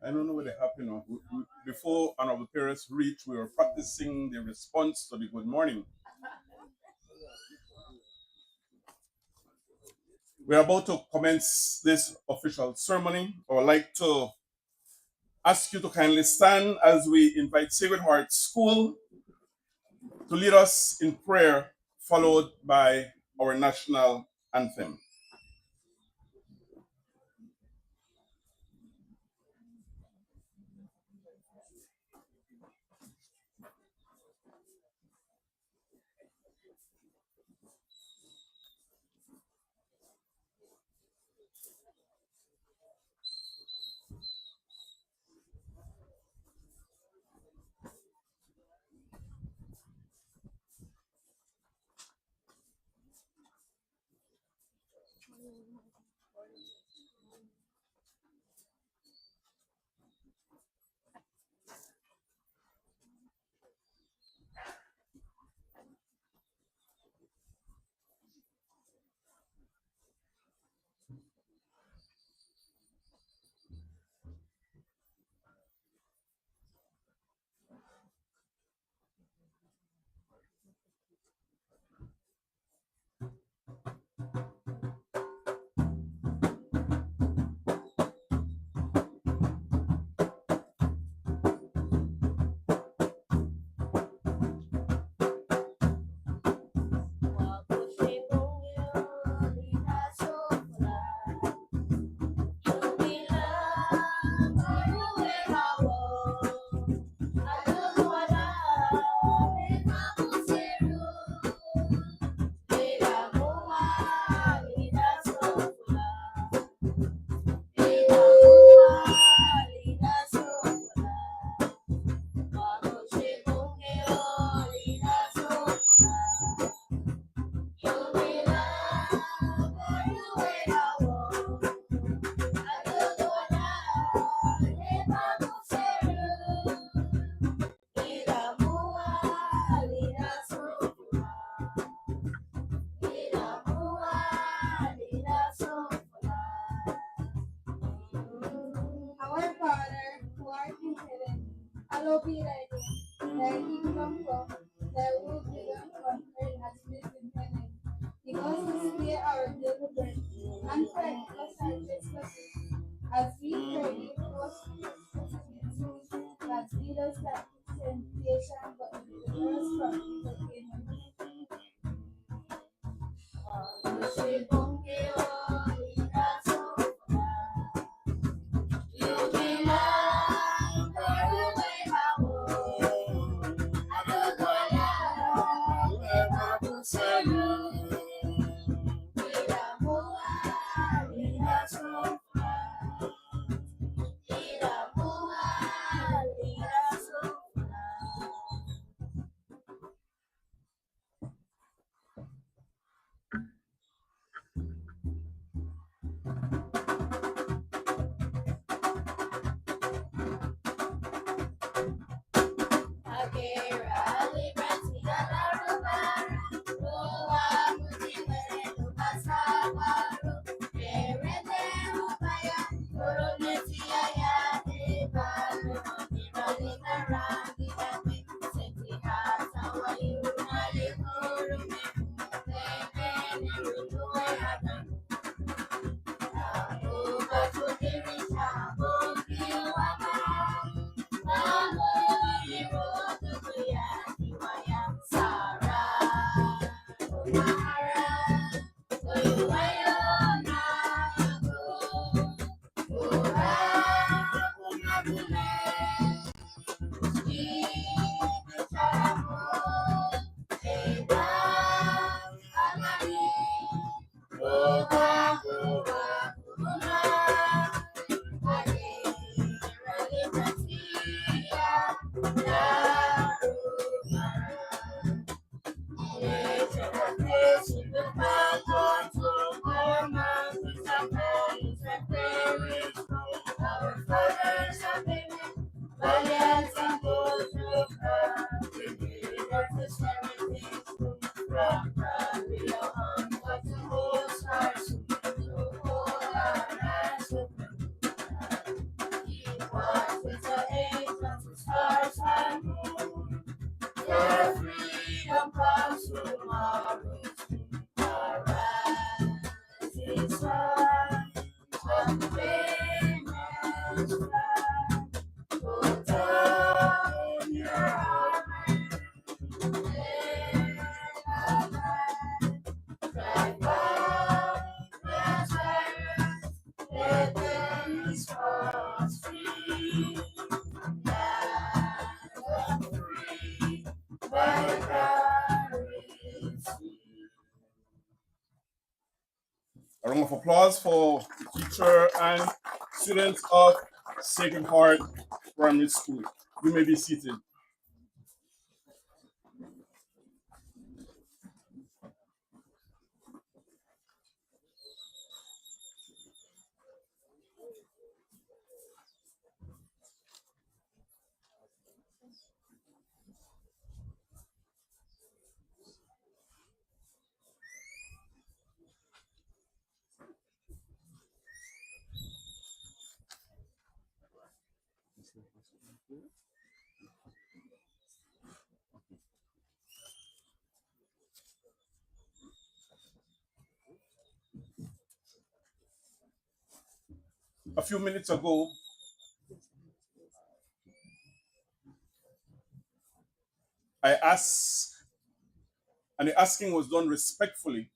I don't know what they happen. Before honorable parents reach, we were practicing the response to the good morning. We are about to commence this official ceremony. I would like to ask you to kindly stand as we invite Sacred Heart School to lead us in prayer, followed by our national anthem. Our Father, who art in heaven, hallowed be thy name. Thy kingdom come, thy will be done on earth as it is in heaven. Give us this day our daily bread, and forgive us our trespasses, as we forgive those who trespass against us. That lead us not into temptation, but deliver us from evil. A round of applause for the teacher and students of Sacred Heart Primary School. You may be seated. A few minutes ago, I asked, and the asking was done respectfully,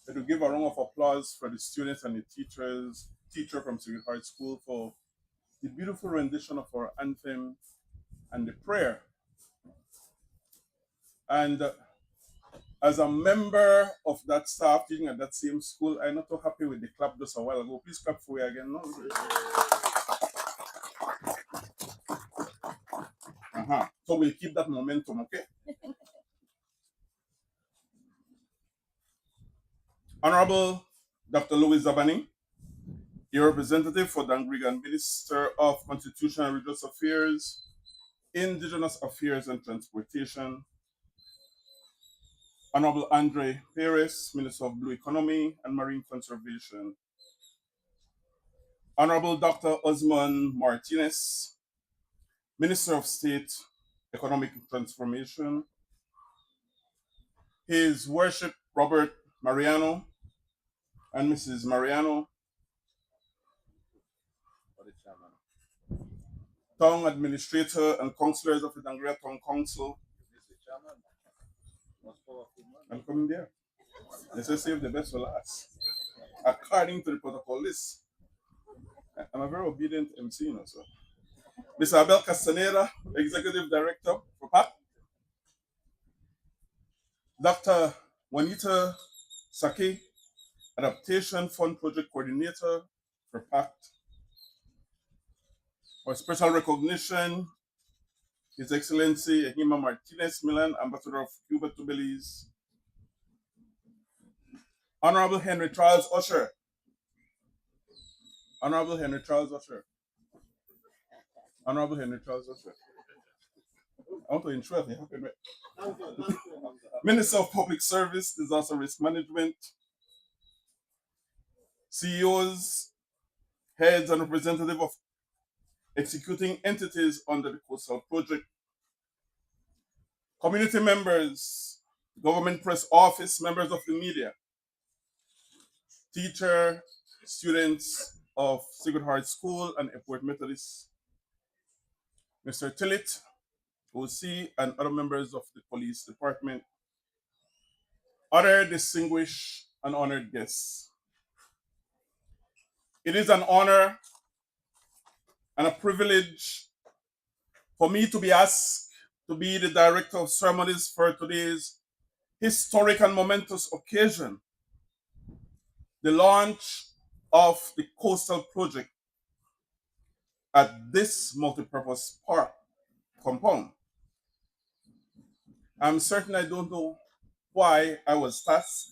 to give a round of applause for the students and the teacher from Sacred Heart School for the beautiful rendition of our anthem and the prayer. And as a member of that staff teaching at that same school, I'm not so happy with the clap just a while ago. Please clap for me again. No? So we'll keep that momentum, okay? Honorable Dr. Louis Zabani, your representative for Dangrigan, Minister of Constitutional and Religious Affairs, Indigenous Affairs and Transportation. Honorable Andre Perez, Minister of Blue Economy and Marine Conservation. Honorable Dr. Osman Martinez, Minister of State, Economic Transformation. His Worship Robert Mariano and Mrs. Mariano. Town Administrator and Councillors of the Dangria Town Council. I'm coming there. They say save the best for last. According to the protocol list. I'm a very obedient MC, you know, so. Mr. Abel Castaneda, Executive Director for PAC. Dr. Juanita Sake, Adaptation Fund Project Coordinator for PAC. For special recognition, His Excellency Ehima Martinez Milan, Ambassador of Cuba to Belize. Honorable Henry Charles Usher. Honorable Henry Charles Usher. Honorable Henry Charles Usher. I want to ensure they happen, right? Minister of Public Service, Disaster Risk Management, CEOs, heads and representative of executing entities under the Coastal Project, community members, government press office, members of the media, teacher, students of Sacred Heart School and Airport Methodist, Mr. Tillett, OC, and other members of the police department, other distinguished and honored guests. It is an honor and a privilege for me to be asked to be the director of ceremonies for today's historic and momentous occasion, the launch of the Coastal Project at this multipurpose park compound. I'm certain I don't know why I was tasked,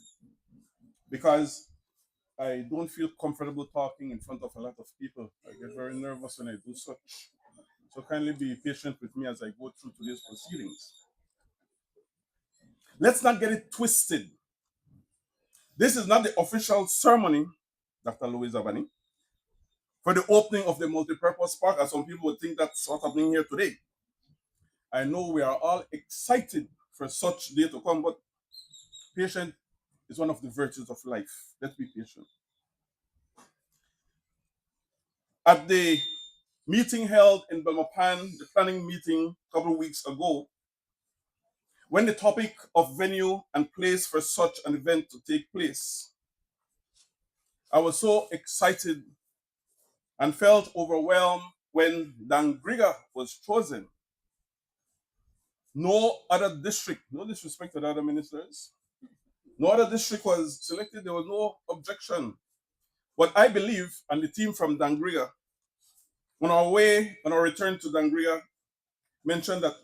because I don't feel comfortable talking in front of a lot of people. I get very nervous when I do such. So kindly be patient with me as I go through today's proceedings. Let's not get it twisted. This is not the official ceremony, Dr. Louis Zabani, for the opening of the multipurpose park, as some people would think that's what's happening here today. I know we are all excited for such day to come, but patience is one of the virtues of life. Let's be patient. At the meeting held in Belmopan, the planning meeting a couple of weeks ago, when the topic of venue and place for such an event to take place, I was so excited and felt overwhelmed when Dangriga was chosen. No other district, no disrespect to the other ministers, no other district was selected. There was no objection. But I believe, and the team from Dangriga, on our return to Dangriga, mentioned that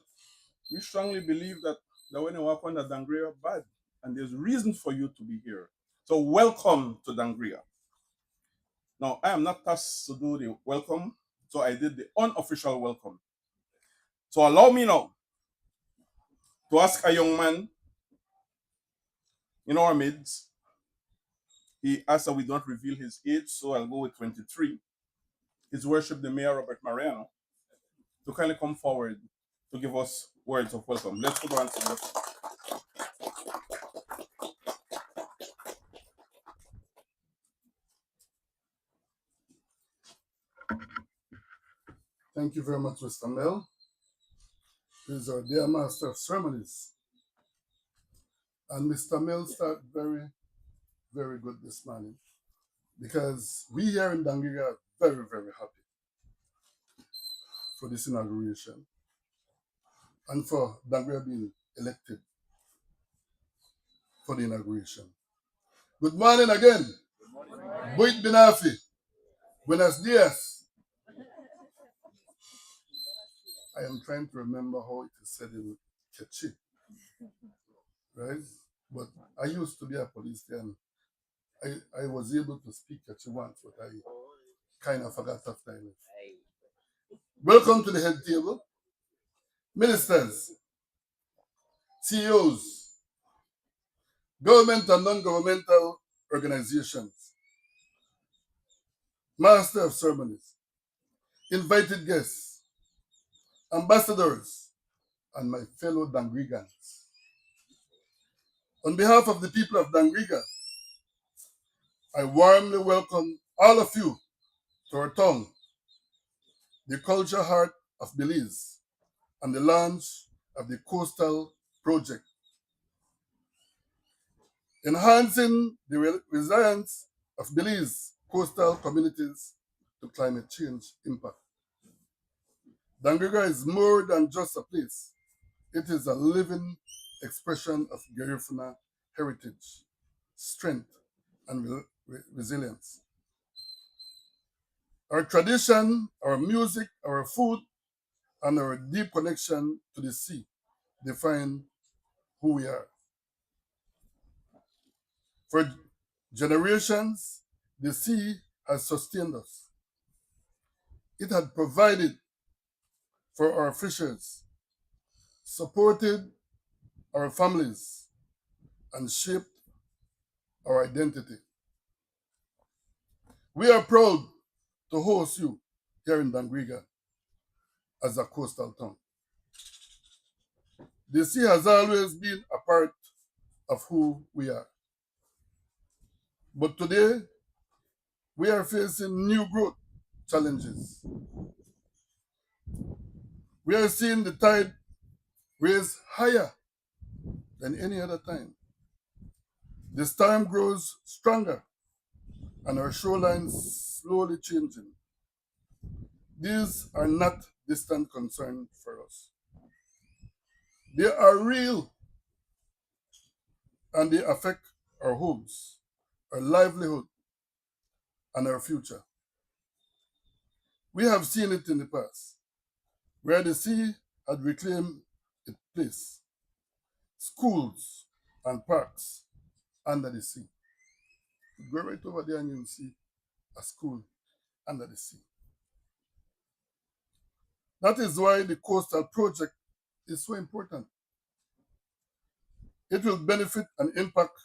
we strongly believe that when you walk on the Dangriga bad, and there's reason for you to be here. So welcome to Dangriga. Now, I am not tasked to do the welcome, so I did the unofficial welcome. So allow me now to ask a young man in our midst. He asked that we don't reveal his age, so I'll go with 23. His Worship the Mayor Robert Mariano to kindly come forward to give us words of welcome. Let's put our hands together. Thank you very much, Mr. Mel. He's our dear Master of Ceremonies. And Mr. Mel started very, very good this morning because we here in Dangriga are very, very happy for this inauguration and for Dangriga being elected for the inauguration. Good morning again. Buit Binafi. Buenos dias. I am trying to remember how it is said in Quechua, right? But I used to be a policeman. I was able to speak Quechua once, but I kind of forgot after I left. Welcome to the head table. Ministers, CEOs, government and non-governmental organizations, Master of Ceremonies, invited guests, ambassadors, and my fellow Dangrigans. On behalf of the people of Dangriga, I warmly welcome all of you to our town, the culture heart of Belize, and the launch of the coastal project, enhancing the resilience of Belize coastal communities to climate change impact. Dangriga is more than just a place. It is a living expression of Garifuna heritage, strength, and resilience. Our tradition, our music, our food, and our deep connection to the sea define who we are. For generations, the sea has sustained us. It had provided for our fishers, supported our families, and shaped our identity. We are proud to host you here in Dangriga as a coastal town. The sea has always been a part of who we are. But today, we are facing new growth challenges. We are seeing the tide raise higher than any other time. The storm grows stronger and our shorelines slowly changing. These are not distant concerns for us. They are real and they affect our homes, our livelihood, and our future. We have seen it in the past, where the sea had reclaimed its place, schools and parks under the sea. Go right over there and you'll see a school under the sea. That is why the coastal project is so important. It will benefit and impact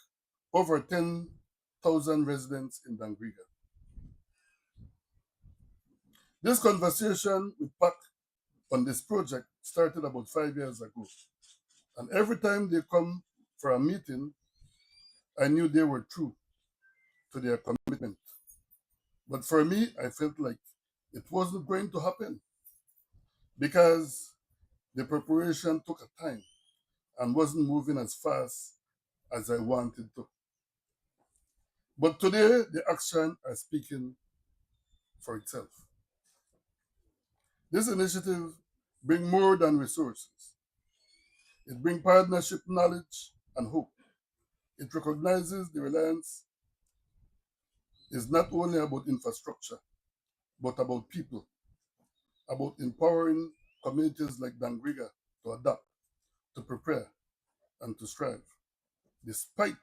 over 10,000 residents in Dangriga. This conversation with PAC on this project started about 5 years ago. And every time they come for a meeting, I knew they were true to their commitment. But for me, I felt like It wasn't going to happen because the preparation took a time and wasn't moving as fast as I wanted to. But today, the action are speaking for itself. This initiative brings more than resources. It brings partnership, knowledge, and hope. It recognizes the reliance is not only about infrastructure, but about people, about empowering communities like Dangriga to adapt, to prepare, and to strive, despite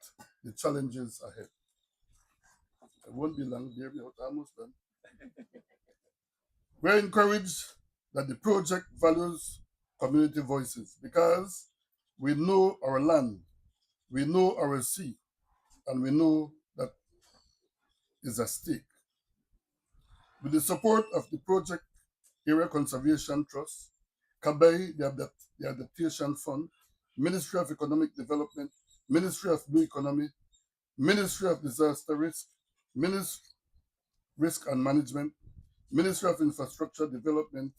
the challenges ahead. It won't be long, dear, we're almost done. We're encouraged that the project values community voices because we know our land, we know our sea, and we know that is at stake. With the support of the Project Area Conservation Trust, KABEI, the Adaptation Fund, Ministry of Economic Development, Ministry of Blue Economy, Ministry of Disaster Risk, Ministry Risk and Management, Ministry of Infrastructure Development,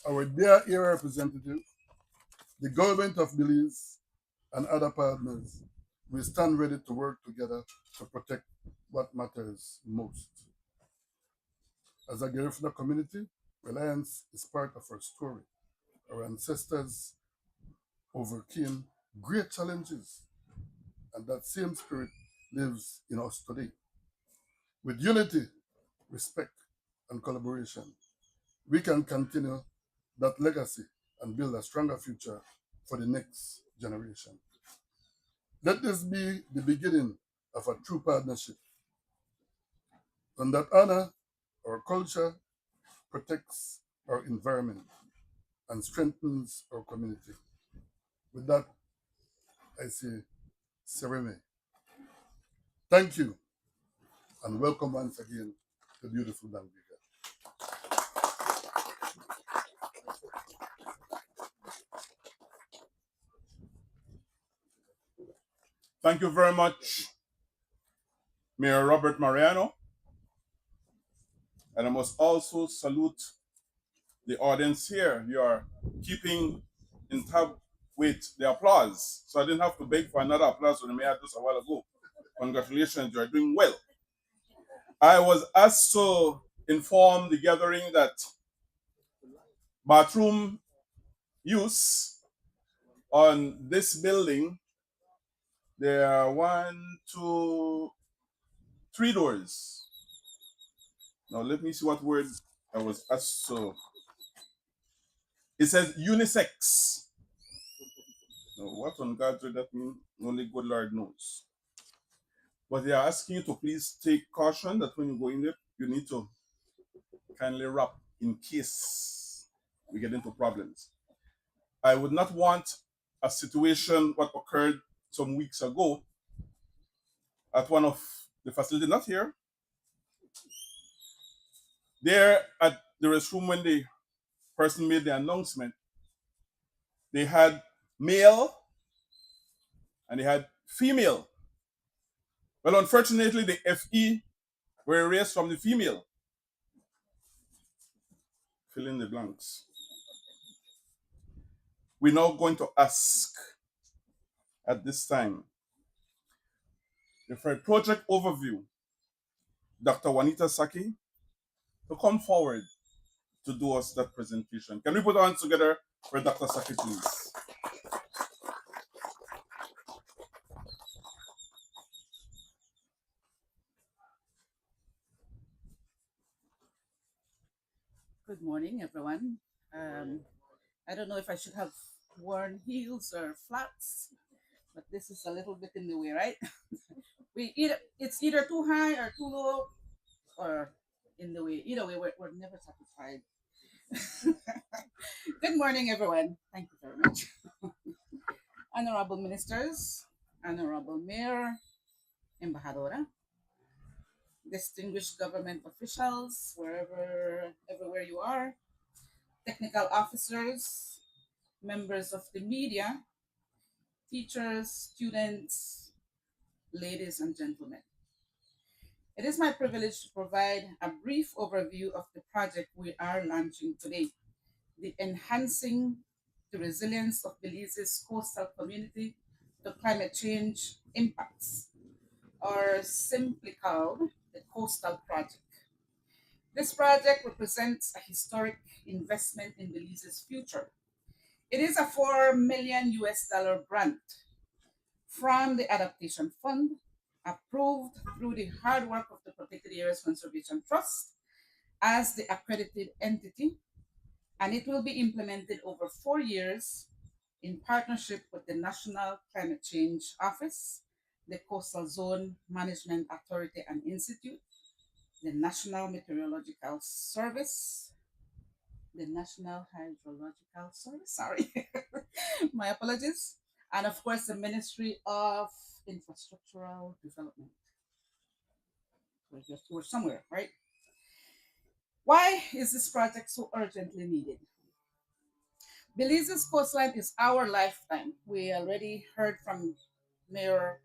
our dear area representative, the government of Belize, and other partners, we stand ready to work together to protect what matters most. As a Garifuna community, reliance is part of our story. Our ancestors overcame great challenges, and that same spirit lives in us today. With unity, respect, and collaboration, we can continue that legacy and build a stronger future for the next generation. Let this be the beginning of a true partnership, one that honor our culture, protects our environment, and strengthens our community. With that, I say, Sereme. Thank you, and welcome once again to beautiful Dangiga. Thank you very much, Mayor Robert Mariano. And I must also salute the audience here. You are keeping in tab with the applause. So I didn't have to beg for another applause from the mayor just a while ago. Congratulations, you are doing well. I was asked to inform the gathering that bathroom use on this building, there are 1, 2, 3 doors. Now let me see what word I was asked to. It says unisex. Now, what on God's word that means? Only good Lord knows. But they are asking you to please take caution that when you go in there, you need to kindly wrap in case we get into problems. I would not want a situation what occurred some weeks ago at one of the facilities, not here, there at the restroom when the person made the announcement, they had male and they had female. Well, unfortunately, the FE were erased from the female. Fill in the blanks. We're now going to ask at this time for a project overview, Dr. Juanita Saki to come forward to do us that presentation. Can we put our hands together for Dr. Saki, please? Good morning, everyone. I don't know if I should have worn heels or flats, but this is a little bit in the way, right? It's either too high or too low, or in the way. Either way, we're never satisfied. Good morning, everyone. Thank you very much. Honorable ministers, honorable mayor, embajadora, distinguished government officials, everywhere you are, technical officers, members of the media, teachers, students, ladies and gentlemen. It is my privilege to provide a brief overview of the project we are launching today, the Enhancing the Resilience of Belize's Coastal Community to Climate Change Impacts, or simply called the Coastal Project. This project represents a historic investment in Belize's future. It is a 4 million US dollar grant from the Adaptation Fund, approved through the hard work of the Protected Areas Conservation Trust as the accredited entity, and it will be implemented over 4 years in partnership with the National Climate Change Office, the Coastal Zone Management Authority and Institute, the National Meteorological Service, the National Hydrological Service, sorry, my apologies, and of course the Ministry of Infrastructural Development. We're somewhere, right? Why is this project so urgently needed? Belize's coastline is our lifetime. We already heard from Mayor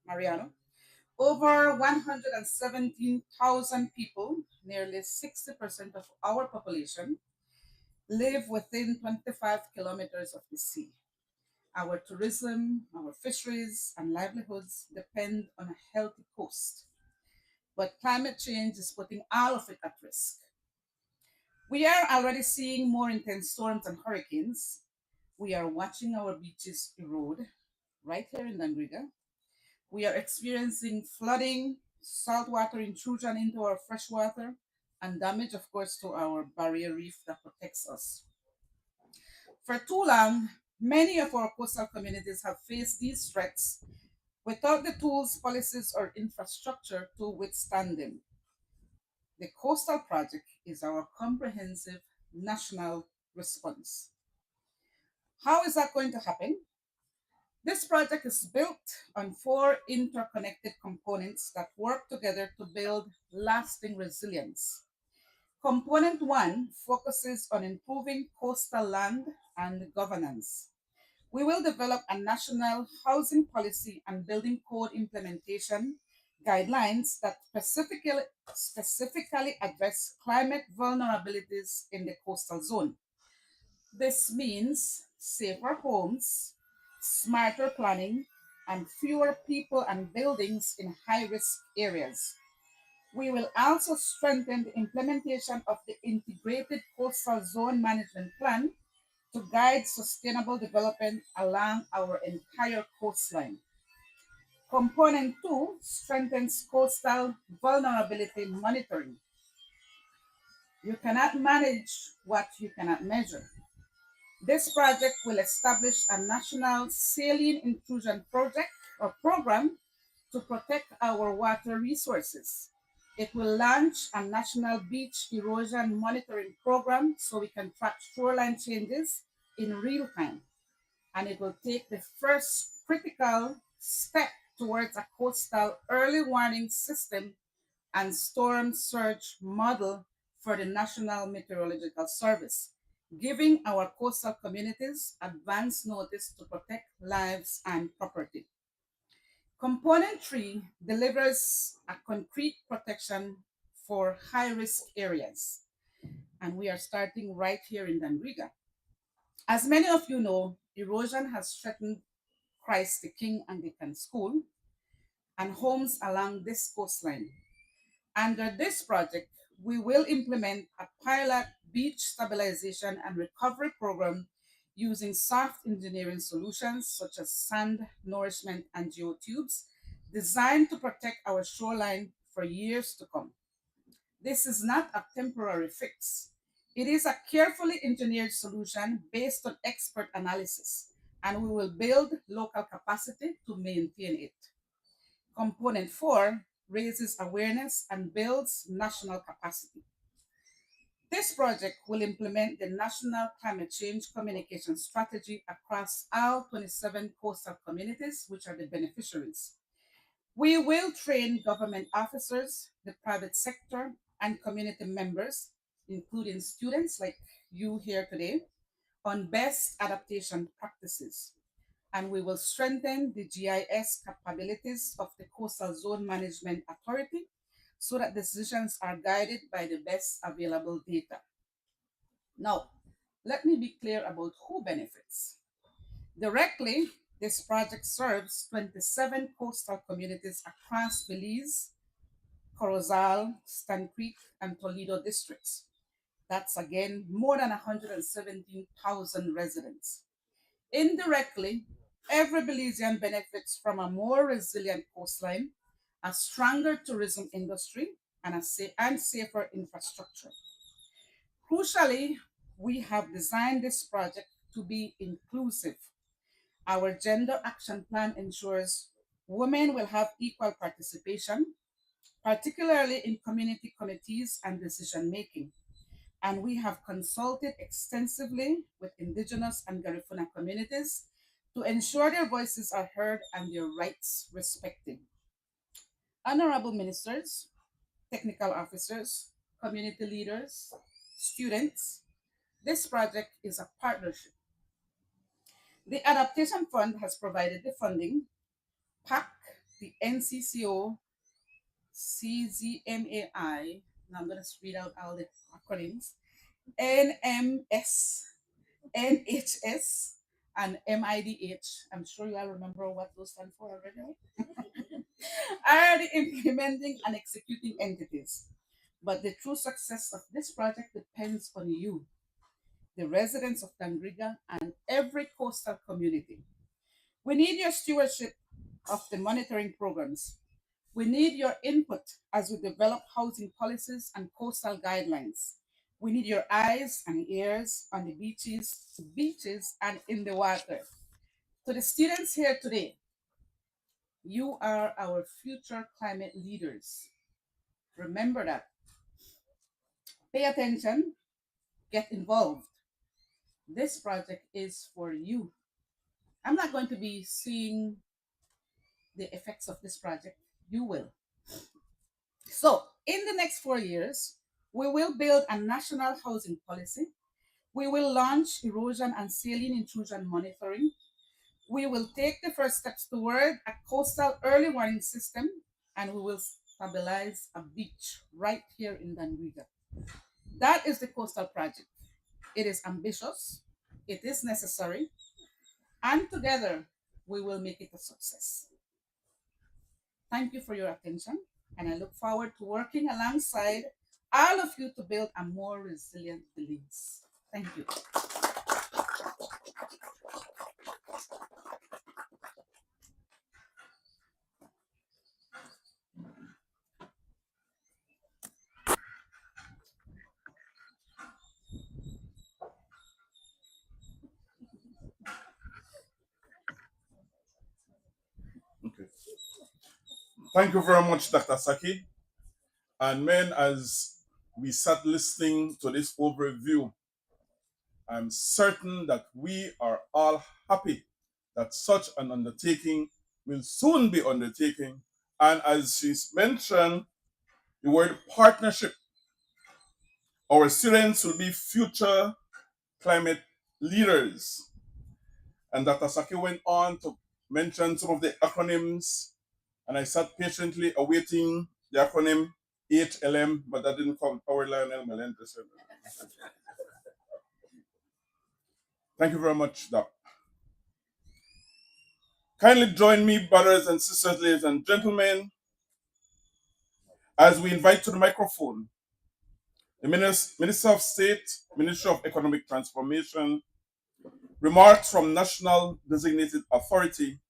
Mariano. Over 117,000 people, nearly 60% of our population, live within 25 kilometers of the sea. Our tourism, our fisheries, and livelihoods depend on a healthy coast. But climate change is putting all of it at risk. We are already seeing more intense storms and hurricanes. We are watching our beaches erode right here in Dangriga. We are experiencing flooding, saltwater intrusion into our freshwater, and damage, of course, to our barrier reef that protects us. For too long, many of our coastal communities have faced these threats without the tools, policies, or infrastructure to withstand them. The Coastal Project is our comprehensive national response. How is that going to happen? This project is built on four interconnected components that work together to build lasting resilience. Component one focuses on improving coastal land and governance. We will develop a national housing policy and building code implementation guidelines that specifically address climate vulnerabilities in the coastal zone. This means safer homes, smarter planning, and fewer people and buildings in high risk areas. We will also strengthen the implementation of the Integrated Coastal Zone Management Plan to guide sustainable development along our entire coastline. Component two strengthens coastal vulnerability monitoring. You cannot manage what you cannot measure. This project will establish a national saline intrusion project or program to protect our water resources. It will launch a national beach erosion monitoring program so we can track shoreline changes in real time. And it will take the first critical step towards a coastal early warning system and storm surge model for the National Meteorological Service, giving our coastal communities advance notice to protect lives and property. Component three delivers a concrete protection for high risk areas. And we are starting right here in Danriga. As many of you know, erosion has threatened Christ the King Anglican School and homes along this coastline. Under this project, we will implement a pilot beach stabilization and recovery program using soft engineering solutions such as sand nourishment and geotubes designed to protect our shoreline for years to come. This is not a temporary fix. It is a carefully engineered solution based on expert analysis, and we will build local capacity to maintain it. Component four raises awareness and builds national capacity. This project will implement the National Climate Change Communication Strategy across all 27 coastal communities, which are the beneficiaries. We will train government officers, the private sector, and community members, including students like you here today, on best adaptation practices. And we will strengthen the GIS capabilities of the Coastal Zone Management Authority so that decisions are guided by the best available data. Now, let me be clear about who benefits. Directly, this project serves 27 coastal communities across Belize, Corozal, Stan Creek, and Toledo districts. That's again more than 117,000 residents. Indirectly, every Belizean benefits from a more resilient coastline, a stronger tourism industry, and and safer infrastructure. Crucially, we have designed this project to be inclusive. Our gender action plan ensures women will have equal participation, particularly in community committees and decision making. And we have consulted extensively with Indigenous and Garifuna communities to ensure their voices are heard and their rights respected. Honorable ministers, technical officers, community leaders, students, this project is a partnership. The Adaptation Fund has provided the funding. PAC, the NCCO, CZMAI, now I'm going to read out all the acronyms, NMS, NHS, and MIDH. I'm sure you all remember what those stand for already. Are the implementing and executing entities. But the true success of this project depends on you, the residents of Tangriga, and every coastal community. We need your stewardship of the monitoring programs. We need your input as we develop housing policies and coastal guidelines. We need your eyes and ears on the beaches and in the water. To the students here today, you are our future climate leaders. Remember that. Pay attention, get involved. This project is for you. I'm not going to be seeing the effects of this project. You will. So, in the next 4 years, we will build a national housing policy. We will launch erosion and saline intrusion monitoring. We will take the first steps toward a coastal early warning system, and we will stabilize a beach right here in Danriga. That is the coastal project. It is ambitious, it is necessary, and together we will make it a success. Thank you for your attention, and I look forward to working alongside all of you to build a more resilient Belize. Thank you. Okay. Thank you very much, Dr. Saki. And men, as we sat listening to this overview, I'm certain that we are all happy that such an undertaking will soon be undertaken. And as she's mentioned, the word partnership, our students will be future climate leaders. And Dr. Saki went on to mention some of the acronyms, and I sat patiently awaiting the acronym HLM, but that didn't come. Power Lionel Melendez. Thank you very much, Doc. Kindly join me, brothers and sisters, ladies and gentlemen, as we invite to the microphone the Minister of State, Ministry of Economic Transformation, remarks from National Designated Authority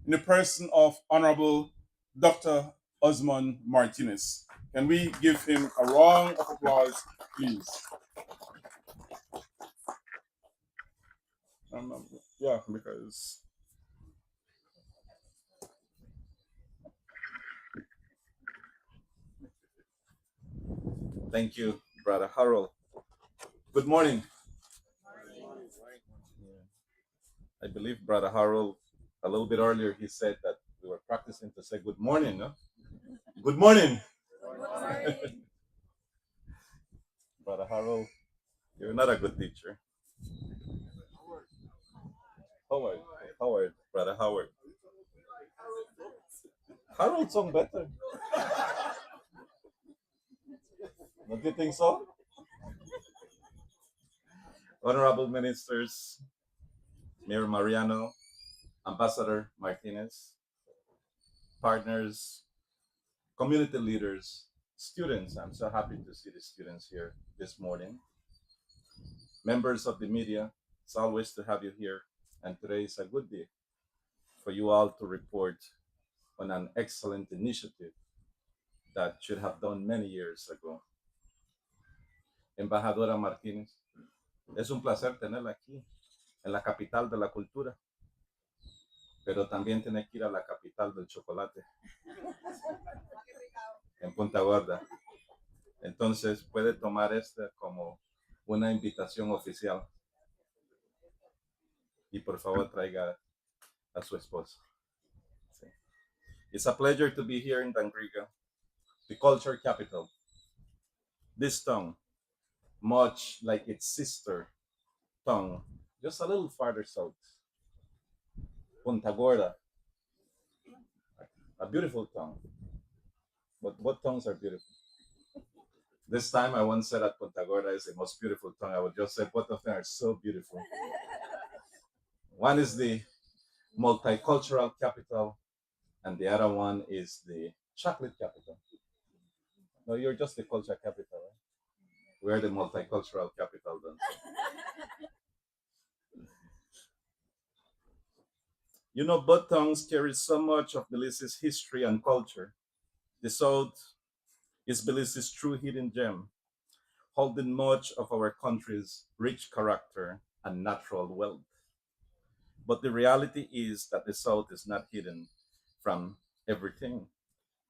in the person of Honorable Dr. Osman Martinez. Can we give him a round of applause, please? Yeah, because thank you, Brother Harold. Good morning. I believe Brother Harold, a little bit earlier, he said that we were practicing to say good morning, no? Good morning. Brother Harold, you're not a good teacher. Howard, Brother Howard. Harold song better. Don't you think so? Honorable ministers, Mayor Mariano, Ambassador Martinez, partners, community leaders, students. I'm so happy to see the students here this morning. Members of the media, it's always to have you here. And today is a good day for you all to report on an excellent initiative that should have done many years ago. Embajadora Martínez, es un placer tenerla aquí, en la capital de la cultura, pero también tiene que ir a la capital del chocolate, en Punta Gorda. Entonces puede tomar esta como una invitación oficial y por favor traiga a su esposa. Sí. It's a pleasure to be here in Dangriga, the culture capital. This town, much like its sister town, just a little farther south, Punta Gorda, a beautiful town. But what towns are beautiful? This time I once said that Punta Gorda is the most beautiful town. I would just say both of them are so beautiful. One is the multicultural capital, and the other one is the chocolate capital. No, you're just the culture capital, right? We're the multicultural capital then. You know, both towns carry so much of Belize's history and culture. The South is Belize's true hidden gem, holding much of our country's rich character and natural wealth. But the reality is that the South is not hidden from everything.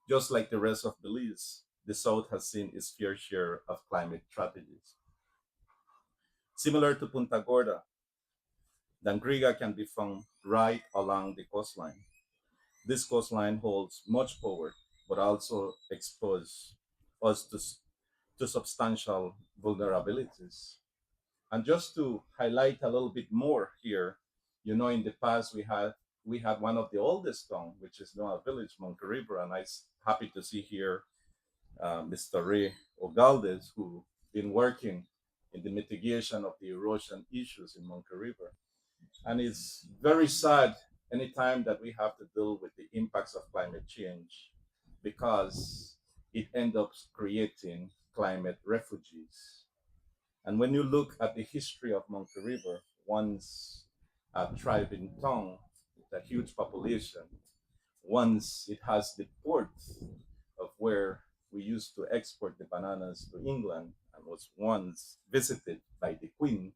Just like the rest of Belize, the South has seen its fair share of climate tragedies. Similar to Punta Gorda, Dangriga can be found right along the coastline. This coastline holds much power, but also exposes us to substantial vulnerabilities. And just to highlight a little bit more here, you know, in the past we had one of the oldest town, which is Noah Village, Monkey River, and happy to see here Mr. Ray Ogaldes, who been working in the mitigation of the erosion issues in Monkey River. And it's very sad anytime that we have to deal with the impacts of climate change because it ends up creating climate refugees. And when you look at the history of Monkey River, once a thriving town with a huge population, once it has the port of where we used to export the bananas to England and was once visited by the Queen,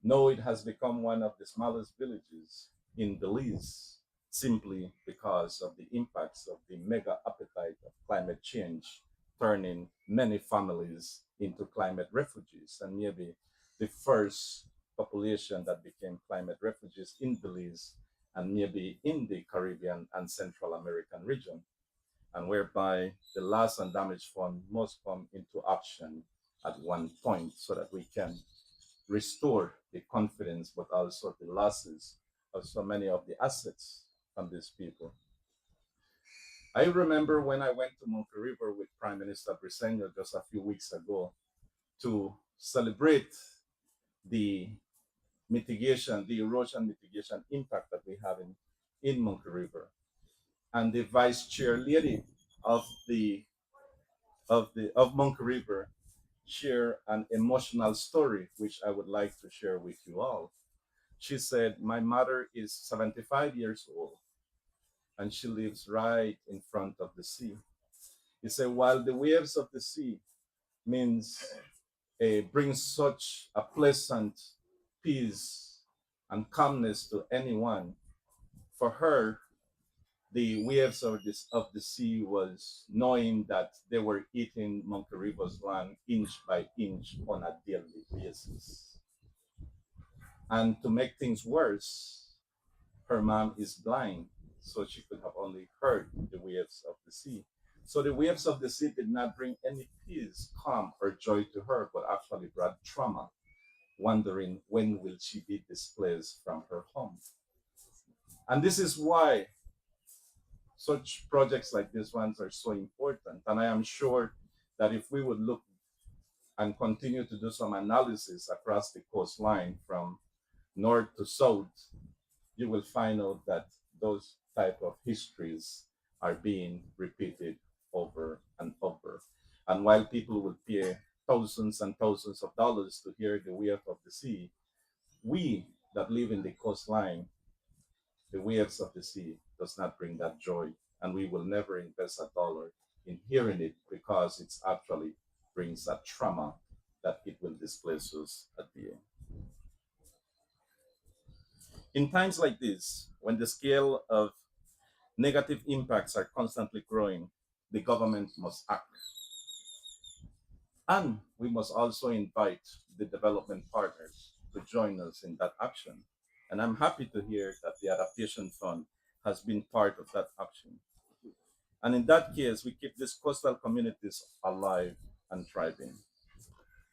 now it has become one of the smallest villages in Belize simply because of the impacts of the mega appetite of climate change, turning many families into climate refugees. And maybe the first population that became climate refugees in Belize and maybe in the Caribbean and Central American region, and whereby the loss and damage fund must come into action at one point so that we can restore the confidence, but also the losses of so many of the assets from these people. I remember when I went to Monkey River with Prime Minister Briceño just a few weeks ago to celebrate the mitigation, the erosion mitigation impact that we have in Monkey River. And the vice chair lady of of Monkey River share an emotional story which I would like to share with you all. She said, "My mother is 75 years old and she lives right in front of the sea." He said, while the waves of the sea means brings such a pleasant peace and calmness to anyone, for her, the waves of the sea was knowing that they were eating Monkey River's land inch by inch on a daily basis. And to make things worse, her mom is blind, so she could have only heard the waves of the sea. So the waves of the sea did not bring any peace, calm, or joy to her, but actually brought trauma, wondering when will she be displaced from her home. And this is why such projects like these ones are so important. And I am sure that if we would look and continue to do some analysis across the coastline from north to south, you will find out that those type of histories are being repeated over and over. And while people will pay thousands and thousands of dollars to hear the wave of the sea, we that live in the coastline, the waves of the sea does not bring that joy, and we will never invest a dollar in hearing it because it's actually brings a trauma that it will displace us at the end. In times like this, when the scale of negative impacts are constantly growing, the government must act. And we must also invite the development partners to join us in that action. And I'm happy to hear that the Adaptation Fund has been part of that action. And in that case, we keep these coastal communities alive and thriving.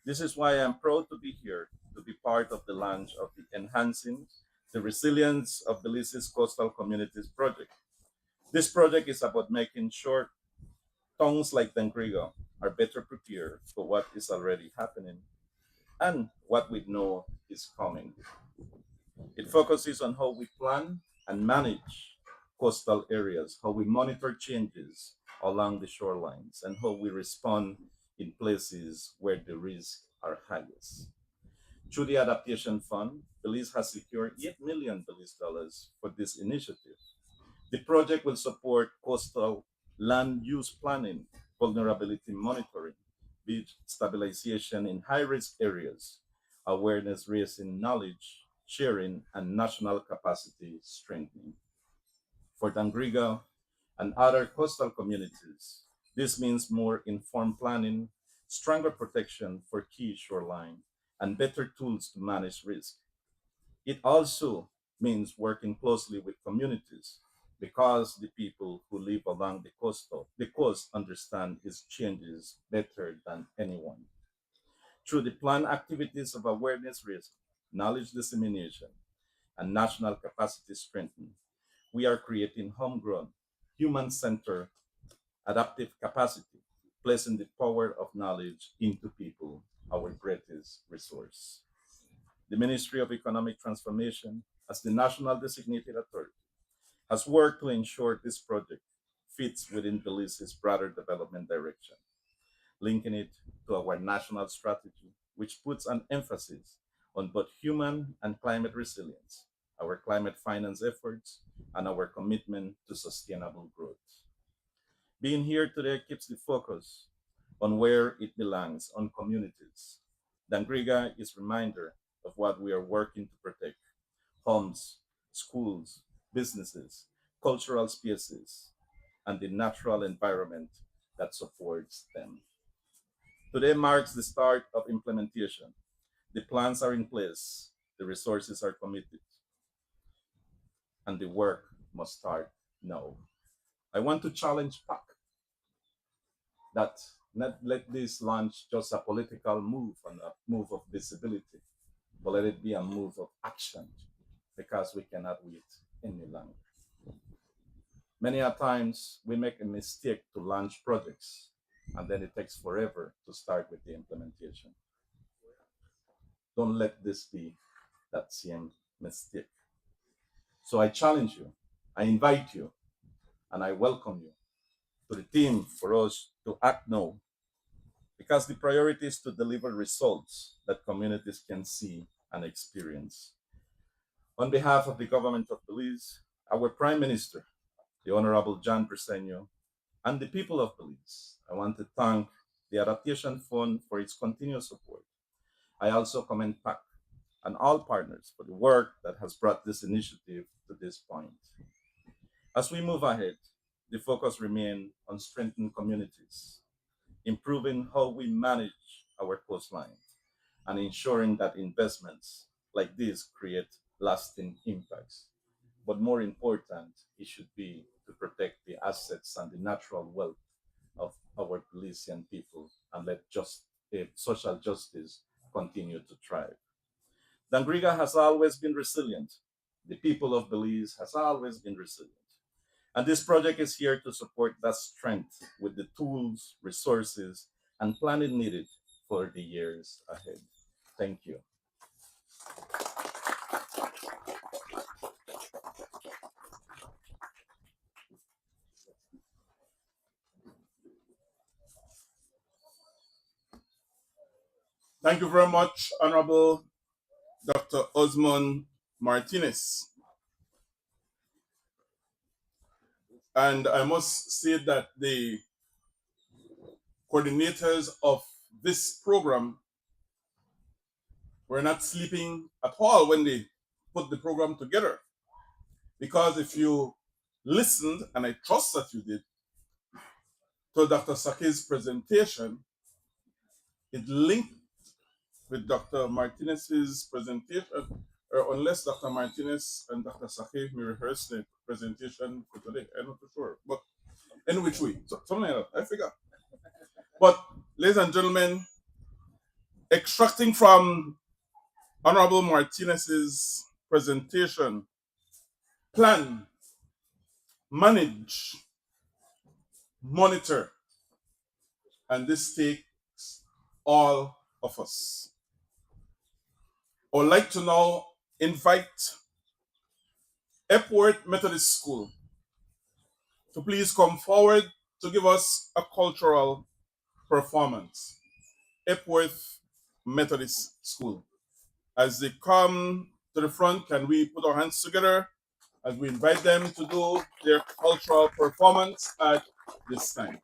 This is why I'm proud to be here to be part of the launch of the Enhancing the Resilience of Belize's Coastal Communities project. This project is about making sure towns like Dangriga are better prepared for what is already happening and what we know is coming. It focuses on how we plan and manage coastal areas, how we monitor changes along the shorelines, and how we respond in places where the risks are highest. Through the Adaptation Fund, Belize has secured 8 million Belize dollars for this initiative. The project will support coastal land use planning, vulnerability monitoring, beach stabilization in high risk areas, awareness raising, knowledge sharing, and national capacity strengthening. For Dangriga and other coastal communities, this means more informed planning, stronger protection for key shoreline, and better tools to manage risk. It also means working closely with communities because the people who live along the coast understand its changes better than anyone. Through the planned activities of awareness raising, knowledge dissemination, and national capacity strengthening, we are creating homegrown, human-centered, adaptive capacity, placing the power of knowledge into people, our greatest resource. The Ministry of Economic Transformation, as the national designated authority, has worked to ensure this project fits within Belize's broader development direction, linking it to our national strategy, which puts an emphasis on both human and climate resilience, our climate finance efforts, and our commitment to sustainable growth. Being here today keeps the focus on where it belongs, on communities. Dangriga is a reminder of what we are working to protect: homes, schools, businesses, cultural spaces, and the natural environment that supports them. Today marks the start of implementation. The plans are in place, the resources are committed, and the work must start now. I want to challenge PAC that not let this launch just a political move and a move of visibility, but let it be a move of action because we cannot wait any longer. Many a times we make a mistake to launch projects and then it takes forever to start with the implementation. Don't let this be that same mistake. So I challenge you, I invite you, and I welcome you to the team for us to act now because the priority is to deliver results that communities can see and experience. On behalf of the government of Belize, our Prime Minister, the Honorable John Briceño, and the people of Belize, I want to thank the Adaptation Fund for its continuous support. I also commend PAC and all partners for the work that has brought this initiative to this point. As we move ahead, the focus remains on strengthening communities, improving how we manage our coastline, and ensuring that investments like this create lasting impacts. But more important, it should be to protect the assets and the natural wealth of our Belizean people and let social justice continue to thrive. Dangriga has always been resilient. The people of Belize has always been resilient. And this project is here to support that strength with the tools, resources, and planning needed for the years ahead. Thank you. Thank you very much, Honorable Dr. Osmond Martinez. And I must say that the coordinators of this program were not sleeping at all when they put the program together. Because if you listened, and I trust that you did, to Dr. Sake's presentation, it linked with Dr. Martinez's presentation, or unless Dr. Martinez and Dr. Sake may rehearse the presentation for today. I'm not too sure. But in which way? So, something like that. I figure. But, ladies and gentlemen, extracting from Honorable Martinez's presentation, plan, manage, monitor, and this takes all of us. I would like to now invite Epworth Methodist School to please come forward to give us a cultural performance. Epworth Methodist School. As they come to the front, can we put our hands together as we invite them to do their cultural performance at this time?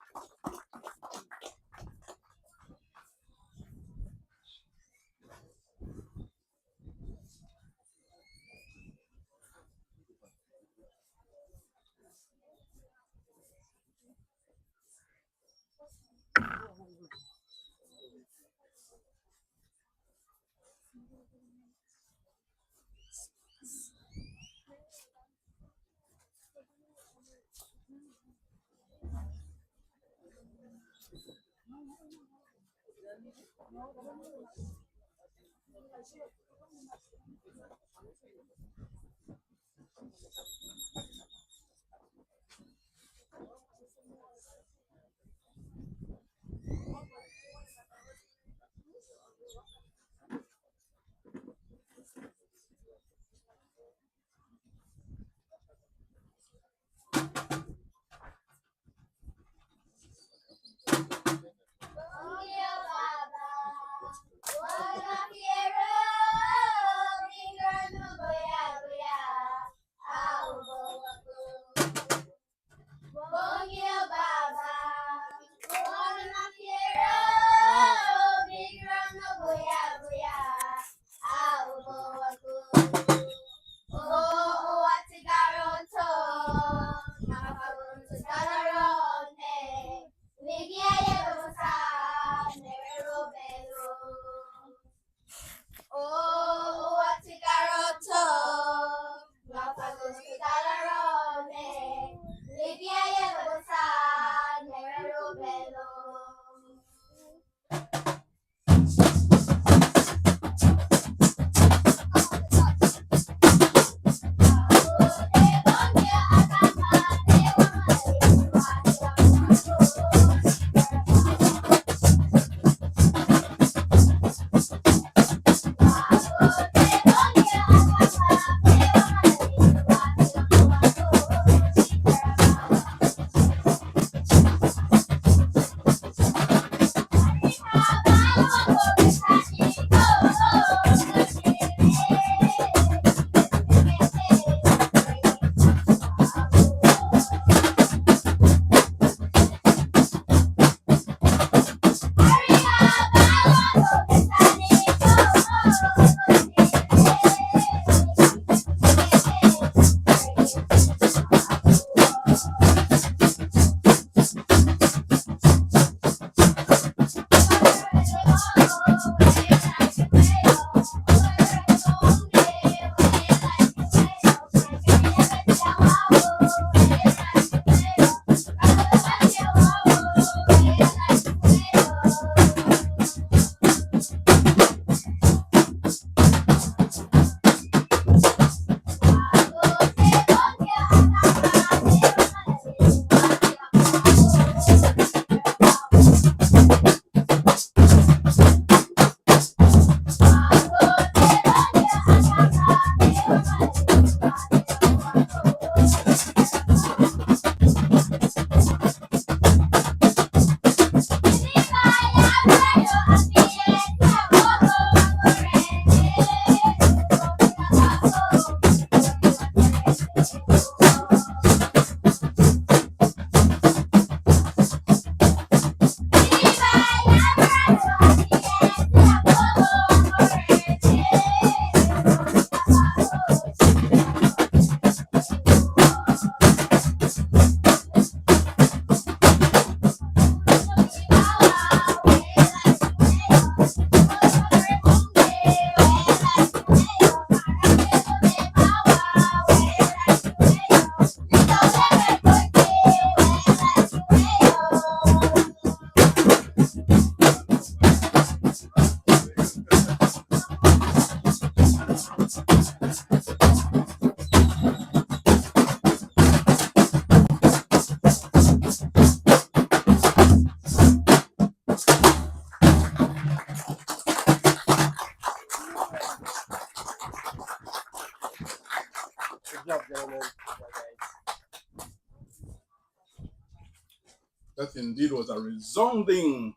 indeed was a resounding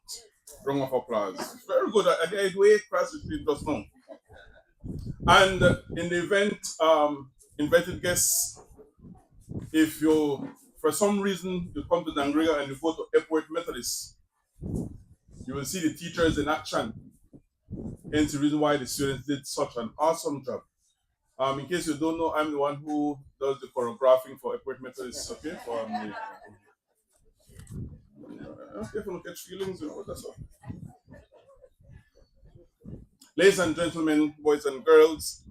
round of applause. Very good. I did way class it just now. And in the event, invited guests, if you, for some reason, you come to Dangriga and you go to Airport Methodist, you will see the teachers in action. Hence the reason why the students did such an awesome job. In case you don't know, I'm the one who does the choreographing for Airport Methodist, okay? Okay, if you catch feelings, you know what that's all. Ladies and gentlemen, boys and girls,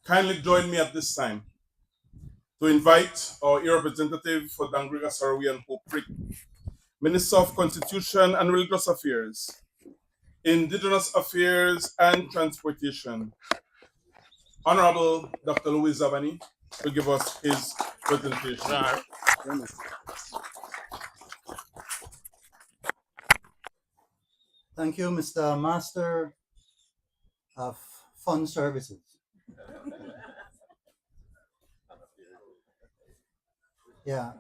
kindly join me at this time to invite our representative for Dangriga, Sarawi, and Hope Creek, Minister of Constitution and Religious Affairs, Indigenous Affairs and Transportation, Honorable Dr. Louis Zabani, to give us his presentation. Thank you, Mr. Master of Fund Services. Yeah,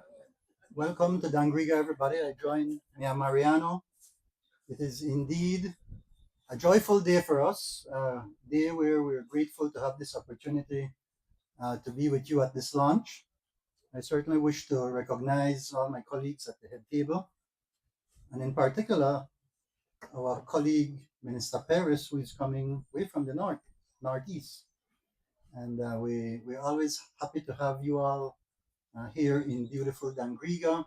welcome to Dangriga, everybody. I join Mia Mariano. It is indeed a joyful day for us, a day where we're grateful to have this opportunity to be with you at this launch. I certainly wish to recognize all my colleagues at the head table, and in particular, our colleague, Minister Paris, who is coming way from the northeast. And we're always happy to have you all here in beautiful Dangriga.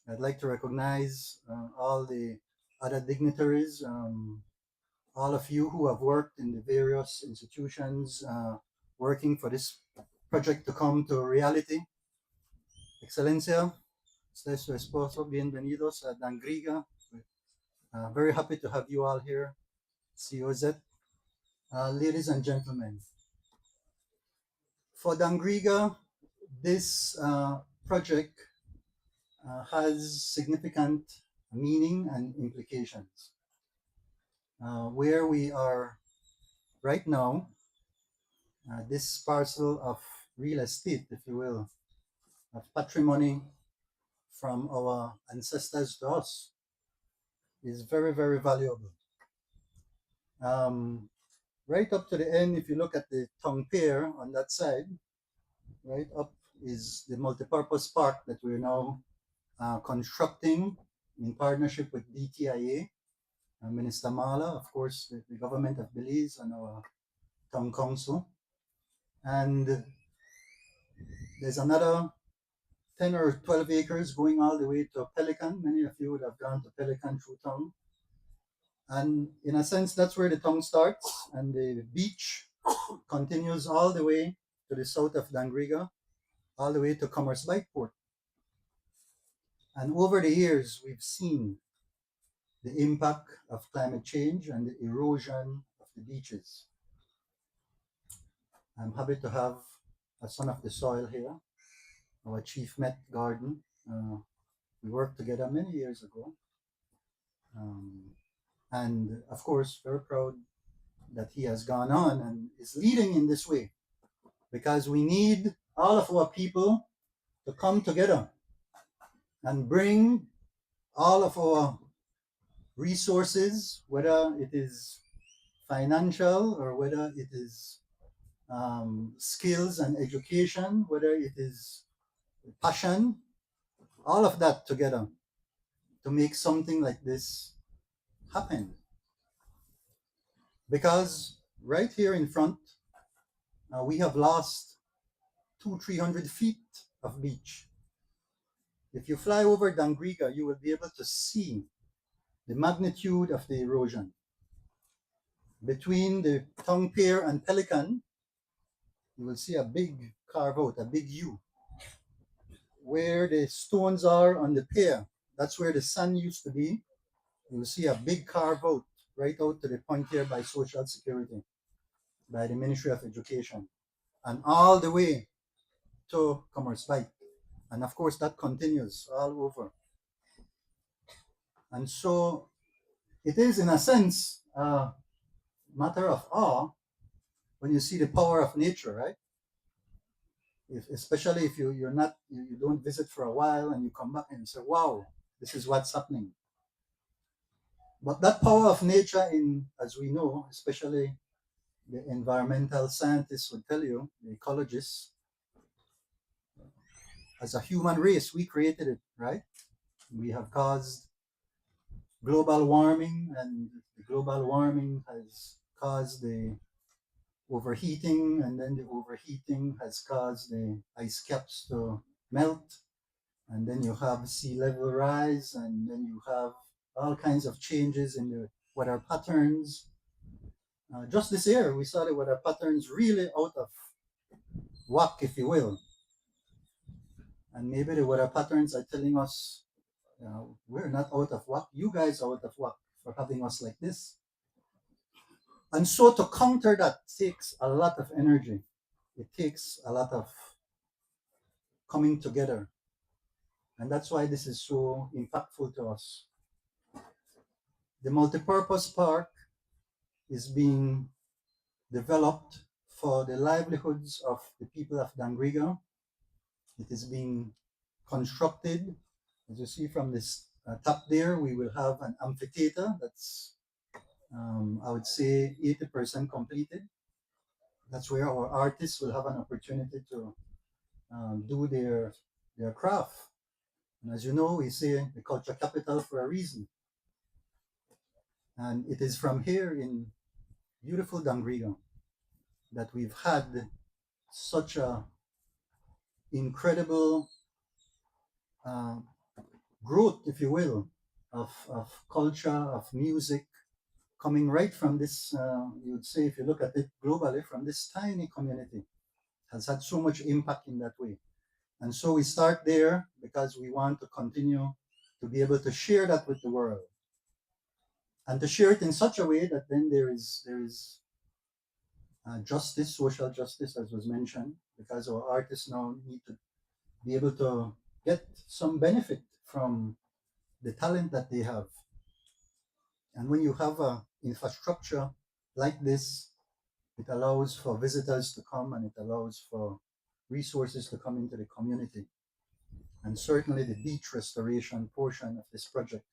I'd like to recognize all the other dignitaries, all of you who have worked in the various institutions working for this project to come to reality. Excelencia, usted su esposo, bienvenidos a Dangriga. Very happy to have you all here. COZ. Ladies and gentlemen, for Dangriga, this project has significant meaning and implications. Where we are right now, this parcel of real estate, if you will, of patrimony from our ancestors to us, is very, very valuable. Right up to the end, if you look at the tongue pier on that side, right up is the multipurpose park that we're now constructing in partnership with DTIA, Minister Mala, of course, the government of Belize and our town council. And there's another 10 or 12 acres going all the way to Pelican. Many of you would have gone to Pelican through town. And in a sense, that's where the town starts, and the beach continues all the way to the south of Dangriga, all the way to Commerce Bight Port. And over the years, we've seen the impact of climate change and the erosion of the beaches. I'm happy to have a son of the soil here, our chief Met Garden. We worked together many years ago. And of course, very proud that he has gone on and is leading in this way, because we need all of our people to come together and bring all of our resources, whether it is financial or whether it is skills and education, whether it is passion, all of that together to make something like this happen. Because right here in front, we have lost 200-300 feet of beach. If you fly over Dangriga, you will be able to see the magnitude of the erosion. Between the tongue pier and Pelican, you will see a big carve out, a big U. Where the stones are on the pier, that's where the sun used to be. You will see a big carve out right out to the point here by Social Security, by the Ministry of Education, and all the way to Commerce Bight. And of course, that continues all over. And so it is, in a sense, a matter of awe when you see the power of nature, right? Especially if you don't visit for a while and you come back and you say, wow, this is what's happening. But that power of nature, in as we know, especially the environmental scientists would tell you, the ecologists, as a human race, we created it, right? We have caused global warming, and the global warming has caused the overheating, and then the overheating has caused the ice caps to melt, and then you have sea level rise, and then you have all kinds of changes in the weather patterns. Just this year, we saw the weather patterns really out of whack, if you will. And maybe the weather patterns are telling us, we're not out of whack. You guys are out of whack for having us like this. And so to counter that takes a lot of energy. It takes a lot of coming together. And that's why this is so impactful to us. The multipurpose park is being developed for the livelihoods of the people of Dangriga. It is being constructed. As you see from this top there, we will have an amphitheater that's, I would say, 80% completed. That's where our artists will have an opportunity to do their craft. And as you know, we say the culture capital for a reason. And it is from here in beautiful Dangriga that we've had such a incredible growth, if you will, of culture, of music, coming right from this, you would say, if you look at it globally, from this tiny community, has had so much impact in that way. And so we start there because we want to continue to be able to share that with the world, and to share it in such a way that then there is justice, social justice, as was mentioned, because our artists now need to be able to get some benefit from the talent that they have. And when you have a infrastructure like this, it allows for visitors to come, and it allows for resources to come into the community. And certainly the beach restoration portion of this project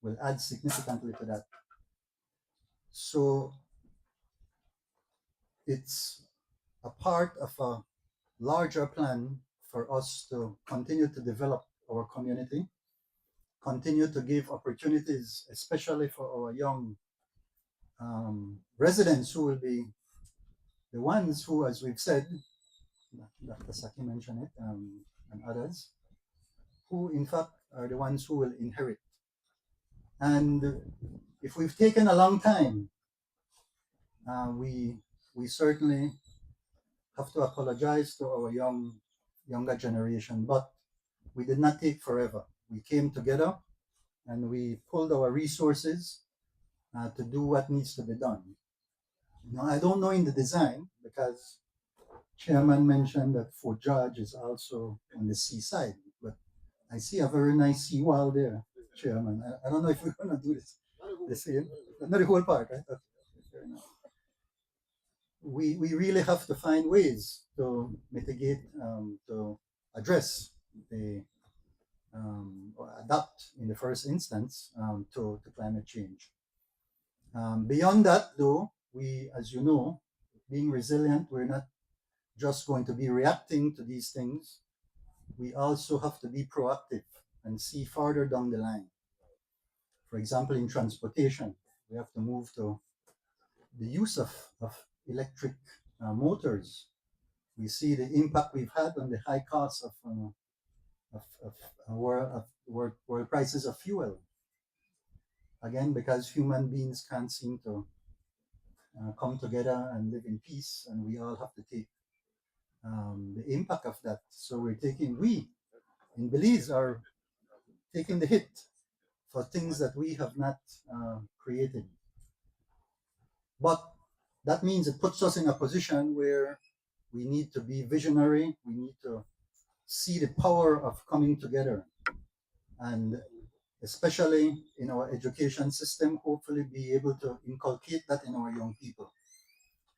will add significantly to that. So it's a part of a larger plan for us to continue to develop our community, continue to give opportunities, especially for our young residents, who will be the ones who, as we've said, Dr. Saki mentioned it, and others, who in fact are the ones who will inherit. And if we've taken a long time, we certainly have to apologize to our younger generation, but we did not take forever. We came together and we pulled our resources to do what needs to be done. Now, I don't know in the design, because Chairman mentioned that Fort George is also on the seaside, but I see a very nice seawall there, Chairman. I don't know if we're going to do this the same, not the whole park, right? Okay, fair enough. We really have to find ways to mitigate, to address the or adapt in the first instance to climate change. Beyond that, though, we, as you know, being resilient, we're not just going to be reacting to these things. We also have to be proactive and see farther down the line. For example, in transportation, we have to move to the use of electric motors. We see the impact we've had on the high cost of world prices of fuel. Again, because human beings can't seem to come together and live in peace, and we all have to take the impact of that. So we in Belize are taking the hit for things that we have not created. But that means it puts us in a position where we need to be visionary. We need to see the power of coming together, and especially in our education system, hopefully be able to inculcate that in our young people,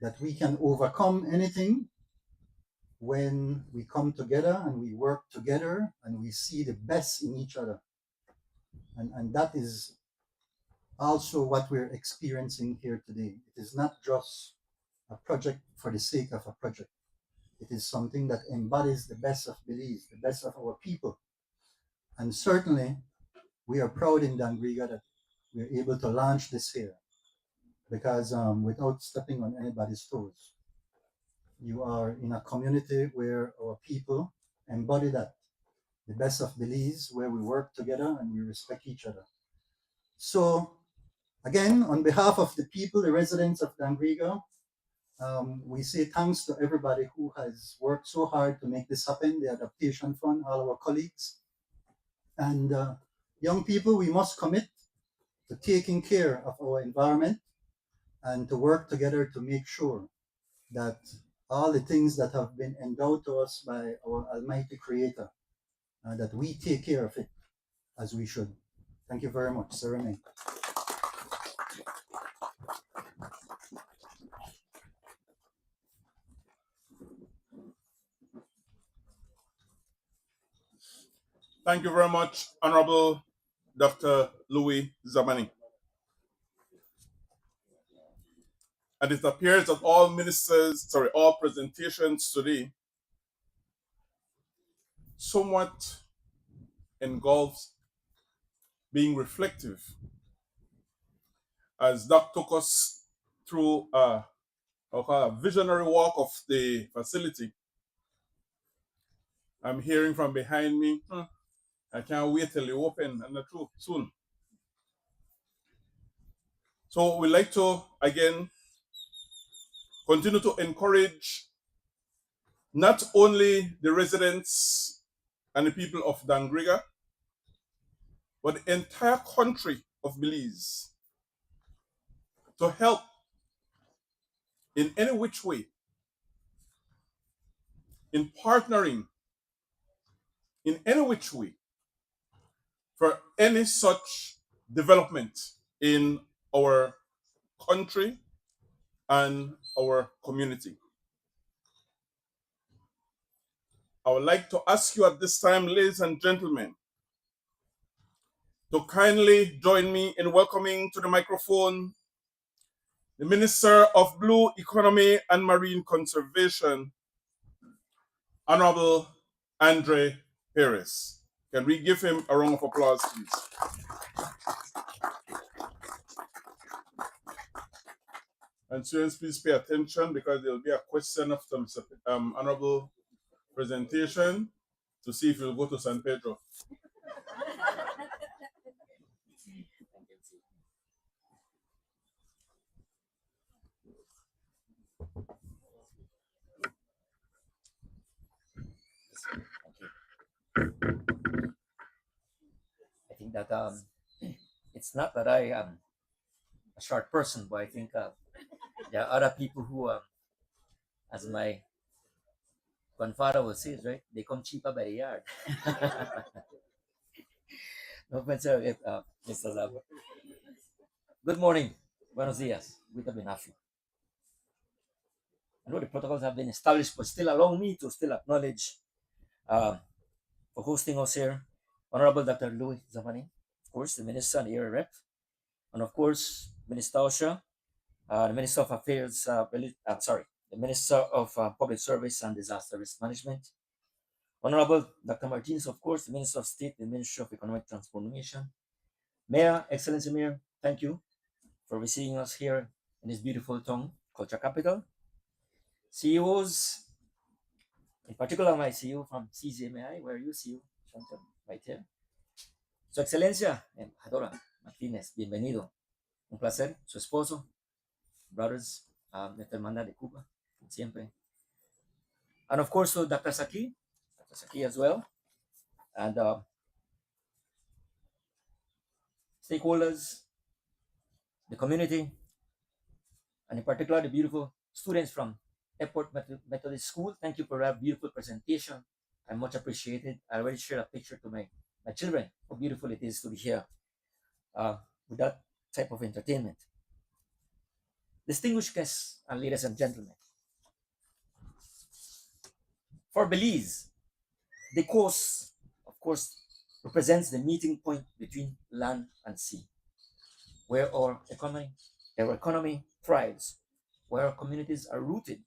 that we can overcome anything when we come together and we work together and we see the best in each other. And that is also what we're experiencing here today. It is not just a project for the sake of a project. It is something that embodies the best of Belize, the best of our people. And certainly, we are proud in Dangriga that we're able to launch this here because without stepping on anybody's toes, you are in a community where our people embody that, the best of Belize, where we work together and we respect each other. So, again, on behalf of the people, the residents of Dangriga, we say thanks to everybody who has worked so hard to make this happen, the Adaptation Fund, all our colleagues. And young people, we must commit to taking care of our environment and to work together to make sure that all the things that have been endowed to us by our Almighty Creator, that we take care of it as we should. Thank you very much, Sir Rene. Thank you very much, Honorable Dr. Louis Zamani. And it appears that all presentations today somewhat engulfs being reflective. As Doc took us through a visionary walk of the facility, I'm hearing from behind me, I can't wait till you open and the truth soon. So we like to, again, continue to encourage not only the residents and the people of Dangriga, but the entire country of Belize to help in any which way in partnering in any which way for any such development in our country and our community. I would like to ask you at this time, ladies and gentlemen, to kindly join me in welcoming to the microphone the Minister of Blue Economy and Marine Conservation, Honorable Andre Perez. Can we give him a round of applause, please? And students, please pay attention because there will be a question after Mr. Honorable presentation to see if you'll go to San Pedro. I think that it's not that I am a short person, but I think there are other people who, as my grandfather would say, right? They come cheaper by the yard. No offense, Mr. Zab. Good morning. Buenos dias. Good afternoon. I know the protocols have been established, but still allow me to still acknowledge for hosting us here, Honorable Dr. Louis Zamani, of course, the Minister and Area Rep, and of course, Minister Osha, the Minister of Affairs, the Minister of Public Service and Disaster Risk Management, Honorable Dr. Martinez, of course, the Minister of State, the Minister of Economic Transformation, Mayor, Excellency Mayor, thank you for receiving us here in this beautiful town, culture capital. CEOs, in particular my CEO from CZMI, where you CEO, right here. Su Excelencia, Embajadora Martínez, bienvenido. Un placer, su esposo, brothers, nuestra hermana de Cuba, siempre. And of course, Dr. Saki as well, and stakeholders, the community, and in particular the beautiful students from Airport Methodist School. Thank you for that beautiful presentation. I much appreciated. I already shared a picture to my children, how beautiful it is to be here with that type of entertainment. Distinguished guests and ladies and gentlemen, for Belize, the coast, of course, represents the meeting point between land and sea, where our economy thrives, where our communities are rooted,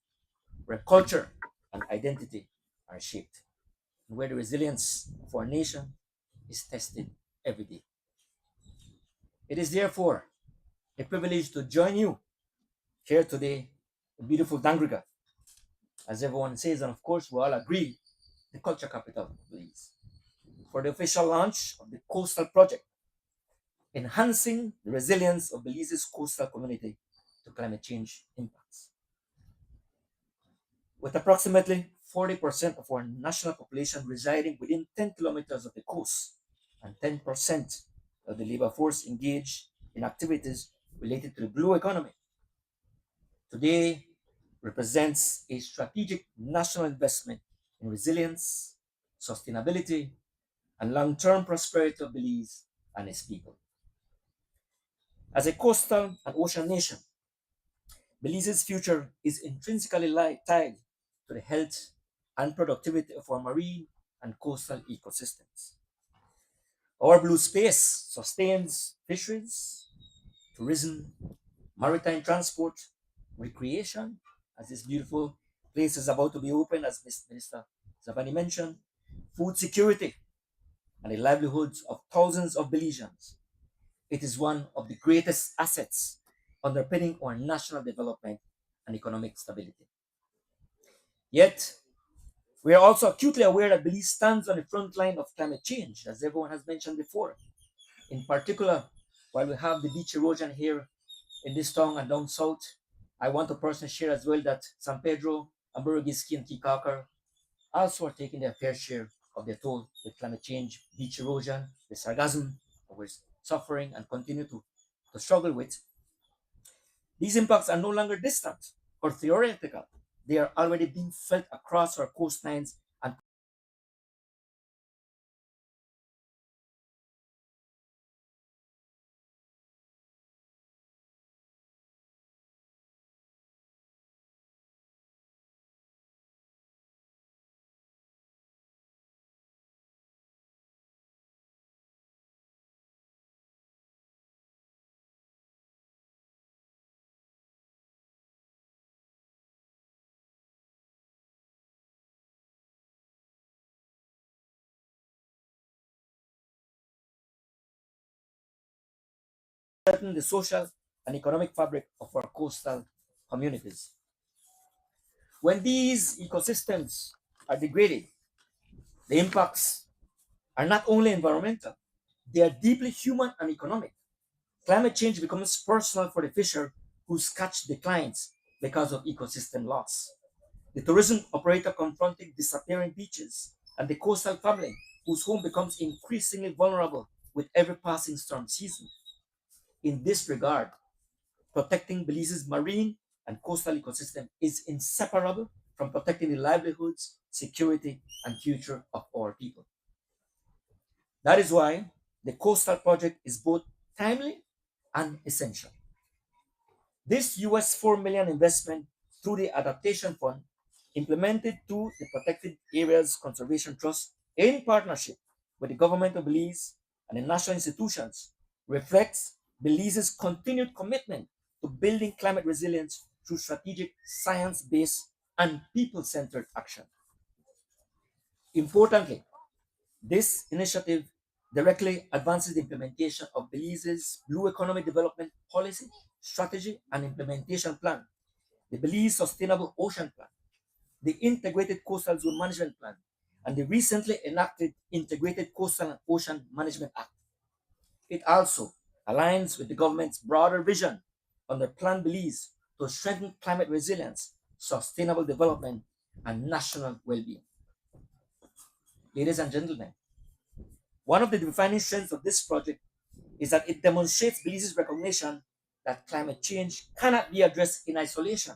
where culture and identity are shaped, and where the resilience of our nation is tested every day. It is therefore a privilege to join you here today in beautiful Dangriga, as everyone says, and of course we all agree, the culture capital of Belize, for the official launch of the Coastal Project, enhancing the resilience of Belize's coastal community to climate change impacts. With approximately 40% of our national population residing within 10 kilometers of the coast and 10% of the labor force engaged in activities related to the blue economy, today represents a strategic national investment in resilience, sustainability, and long term prosperity of Belize and its people. As a coastal and ocean nation, Belize's future is intrinsically tied to the health and productivity of our marine and coastal ecosystems. Our blue space sustains fisheries, tourism, maritime transport, recreation, as this beautiful place is about to be opened, as Minister Zabani mentioned, food security, and the livelihoods of thousands of Belizeans. It is one of the greatest assets underpinning our national development and economic stability. Yet, we are also acutely aware that Belize stands on the front line of climate change, as everyone has mentioned before. In particular, while we have the beach erosion here in this town and down south, I want to personally share as well that San Pedro, Amburgiski, and Kikakar also are taking their fair share of their toll with climate change, beach erosion, the sargassum that we're suffering and continue to struggle with. These impacts are no longer distant or theoretical. They are already being felt across our coastlines and threaten the social and economic fabric of our coastal communities. When these ecosystems are degraded, the impacts are not only environmental, they are deeply human and economic. Climate change becomes personal for the fisher whose catch declines because of ecosystem loss, the tourism operator confronting disappearing beaches, and the coastal family whose home becomes increasingly vulnerable with every passing storm season. In this regard, protecting Belize's marine and coastal ecosystem is inseparable from protecting the livelihoods, security, and future of our people. That is why the Coastal Project is both timely and essential. This US 4 million investment through the Adaptation Fund, implemented through the Protected Areas Conservation Trust in partnership with the government of Belize and the national institutions, reflects Belize's continued commitment to building climate resilience through strategic science-based and people-centered action. Importantly, this initiative directly advances the implementation of Belize's Blue Economy Development Policy, Strategy, and Implementation Plan, the Belize Sustainable Ocean Plan, the Integrated Coastal Zone Management Plan, and the recently enacted Integrated Coastal and Ocean Management Act. It also aligns with the government's broader vision under Plan Belize to strengthen climate resilience, sustainable development, and national well-being. Ladies and gentlemen, one of the defining strengths of this project is that it demonstrates Belize's recognition that climate change cannot be addressed in isolation.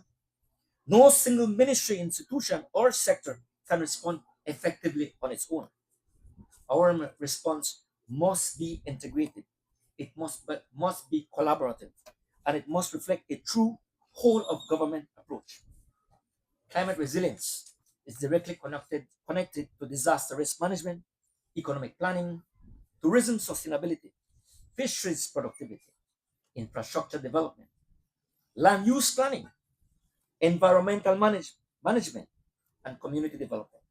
No single ministry, institution, or sector can respond effectively on its own. Our response must be integrated, it must be collaborative, and it must reflect a true whole of government approach. Climate resilience is directly connected to disaster risk management, economic planning, tourism sustainability, fisheries productivity, infrastructure development, land use planning, environmental management, and community development.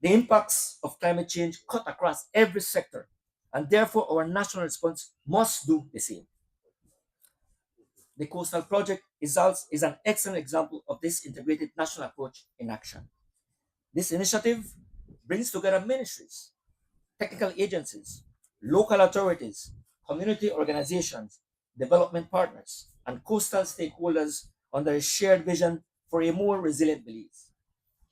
The impacts of climate change cut across every sector, and therefore our national response must do the same. The Coastal Project is an excellent example of this integrated national approach in action. This initiative brings together ministries, technical agencies, local authorities, community organizations, development partners, and coastal stakeholders under a shared vision for a more resilient Belize.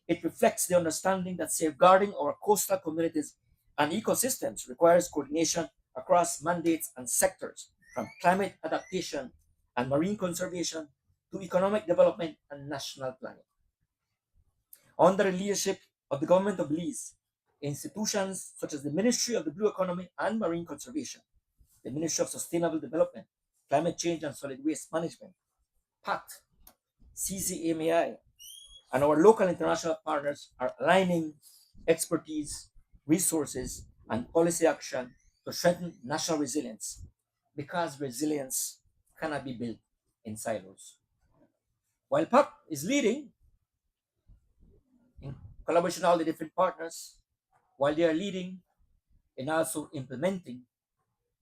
It reflects the understanding that safeguarding our coastal communities and ecosystems requires coordination across mandates and sectors, from climate adaptation and marine conservation to economic development and national planning. Under the leadership of the government of Belize, institutions such as the Ministry of the Blue Economy and Marine Conservation, the Ministry of Sustainable Development, Climate Change and Solid Waste Management, PACT, CCAMAI, and our local international partners are aligning expertise, resources, and policy action to strengthen national resilience, because resilience cannot be built in silos. While PAC is leading in collaboration with all the different partners, while they are leading in also implementing,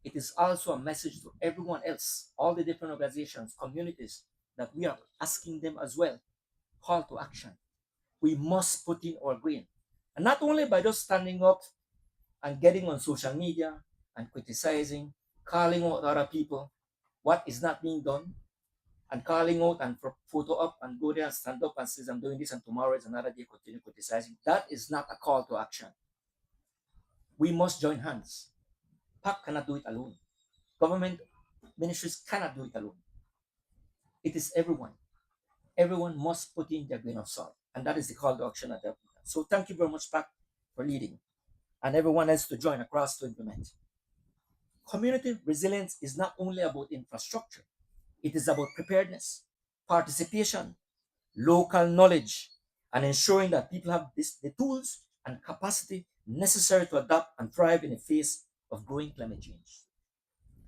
it is also a message to everyone else, all the different organizations, communities, that we are asking them as well, call to action. We must put in our grain. And not only by just standing up and getting on social media and criticizing, calling out other people what is not being done, and calling out and photo up and go there and stand up and say, I'm doing this and tomorrow is another day, continue criticizing. That is not a call to action. We must join hands. PAC cannot do it alone. Government ministries cannot do it alone. It is everyone. Everyone must put in their grain of salt. And that is the call to action at the. So thank you very much, PAC, for leading, and everyone else to join across to implement. Community resilience is not only about infrastructure, it is about preparedness, participation, local knowledge, and ensuring that people have the tools and capacity necessary to adapt and thrive in the face of growing climate change.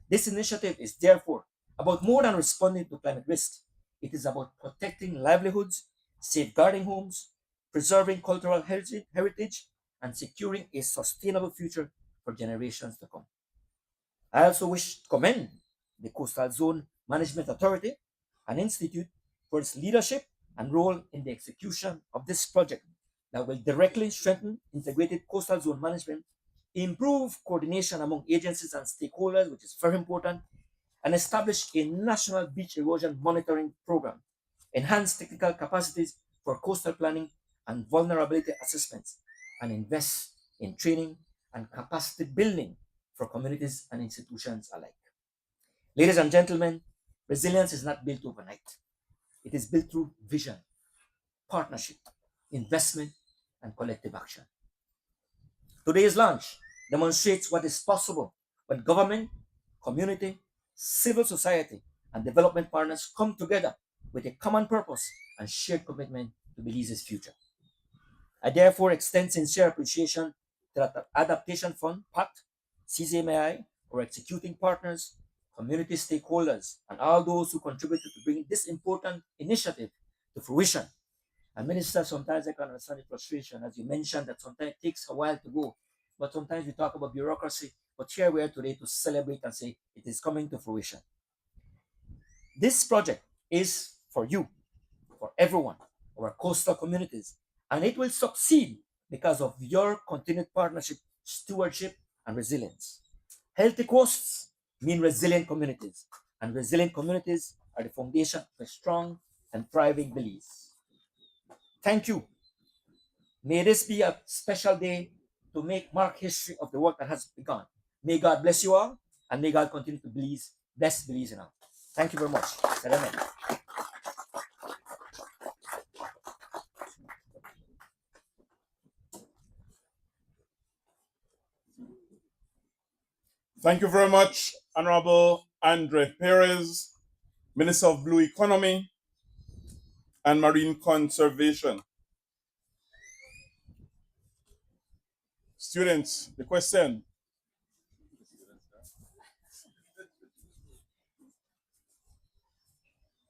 This initiative is therefore about more than responding to climate risk. It is about protecting livelihoods, safeguarding homes, preserving cultural heritage, and securing a sustainable future for generations to come. I also wish to commend the Coastal Zone Management Authority and Institute for its leadership and role in the execution of this project that will directly strengthen integrated coastal zone management, improve coordination among agencies and stakeholders, which is very important, and establish a national beach erosion monitoring program, enhance technical capacities for coastal planning and vulnerability assessments, and invest in training and capacity building for communities and institutions alike. Ladies and gentlemen, resilience is not built overnight. It is built through vision, partnership, investment, and collective action. Today's launch demonstrates what is possible when government, community, civil society, and development partners come together with a common purpose and shared commitment to Belize's future. I therefore extend sincere appreciation to the Adaptation Fund, PACT, CZMI, our executing partners, community stakeholders, and all those who contributed to bring this important initiative to fruition. And Minister, sometimes I can understand the frustration, as you mentioned, that sometimes it takes a while to go. But sometimes we talk about bureaucracy, but here we are today to celebrate and say it is coming to fruition. This project is for you, for everyone, our coastal communities, and it will succeed because of your continued partnership, stewardship, and resilience. Healthy coasts mean resilient communities, and resilient communities are the foundation of a strong and thriving Belize. Thank you. May this be a special day to mark history of the work that has begun. May God bless you all, and may God continue to bless Belize in all. Thank you very much. Thank you very much, Honorable Andre Perez, Minister of Blue Economy and Marine Conservation. Students, the question,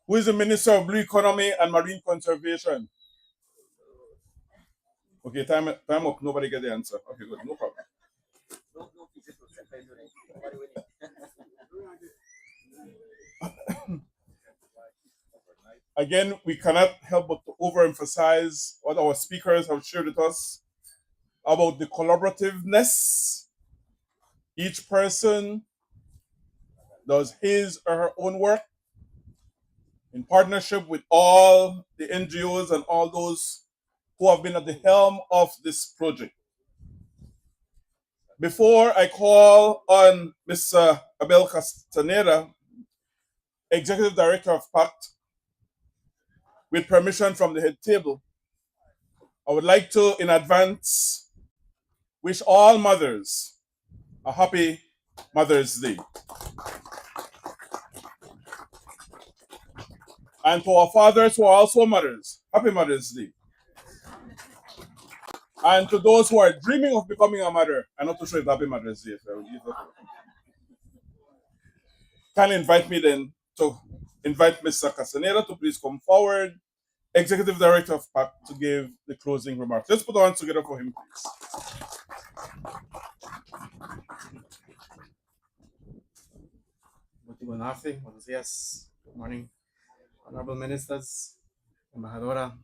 Who is the Minister of Blue Economy and Marine Conservation? Okay, time up. Nobody get the answer. Okay, good. No problem. Again, we cannot help but to overemphasize what our speakers have shared with us about the collaborativeness. Each person does his or her own work in partnership with all the NGOs and all those who have been at the helm of this project. Before I call on Mr. Abel Castaneda, Executive Director of PACT, with permission from the head table, I would like to, in advance, wish all mothers a happy Mother's Day. And to our fathers who are also mothers, happy Mother's Day. And to those who are dreaming of becoming a mother, I'm not too sure if happy Mother's Day. Can invite me then to invite Mr. Castaneda to please come forward, Executive Director of PAC, to give the closing remarks. Let's put our hands together for him, please. Buenos días, good morning, honorable ministers, embajadora,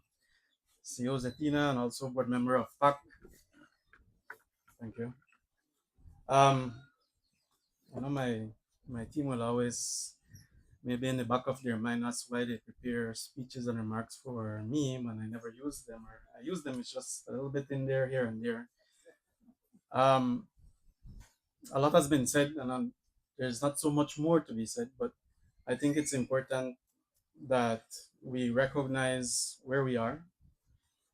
CEO Zetina, and also board member of PAC. Thank you. I know my team will always maybe in the back of their mind, that's why they prepare speeches and remarks for me when I never use them, or I use them, it's just a little bit in there, here and there. A lot has been said, and there's not so much more to be said, but I think it's important that we recognize where we are.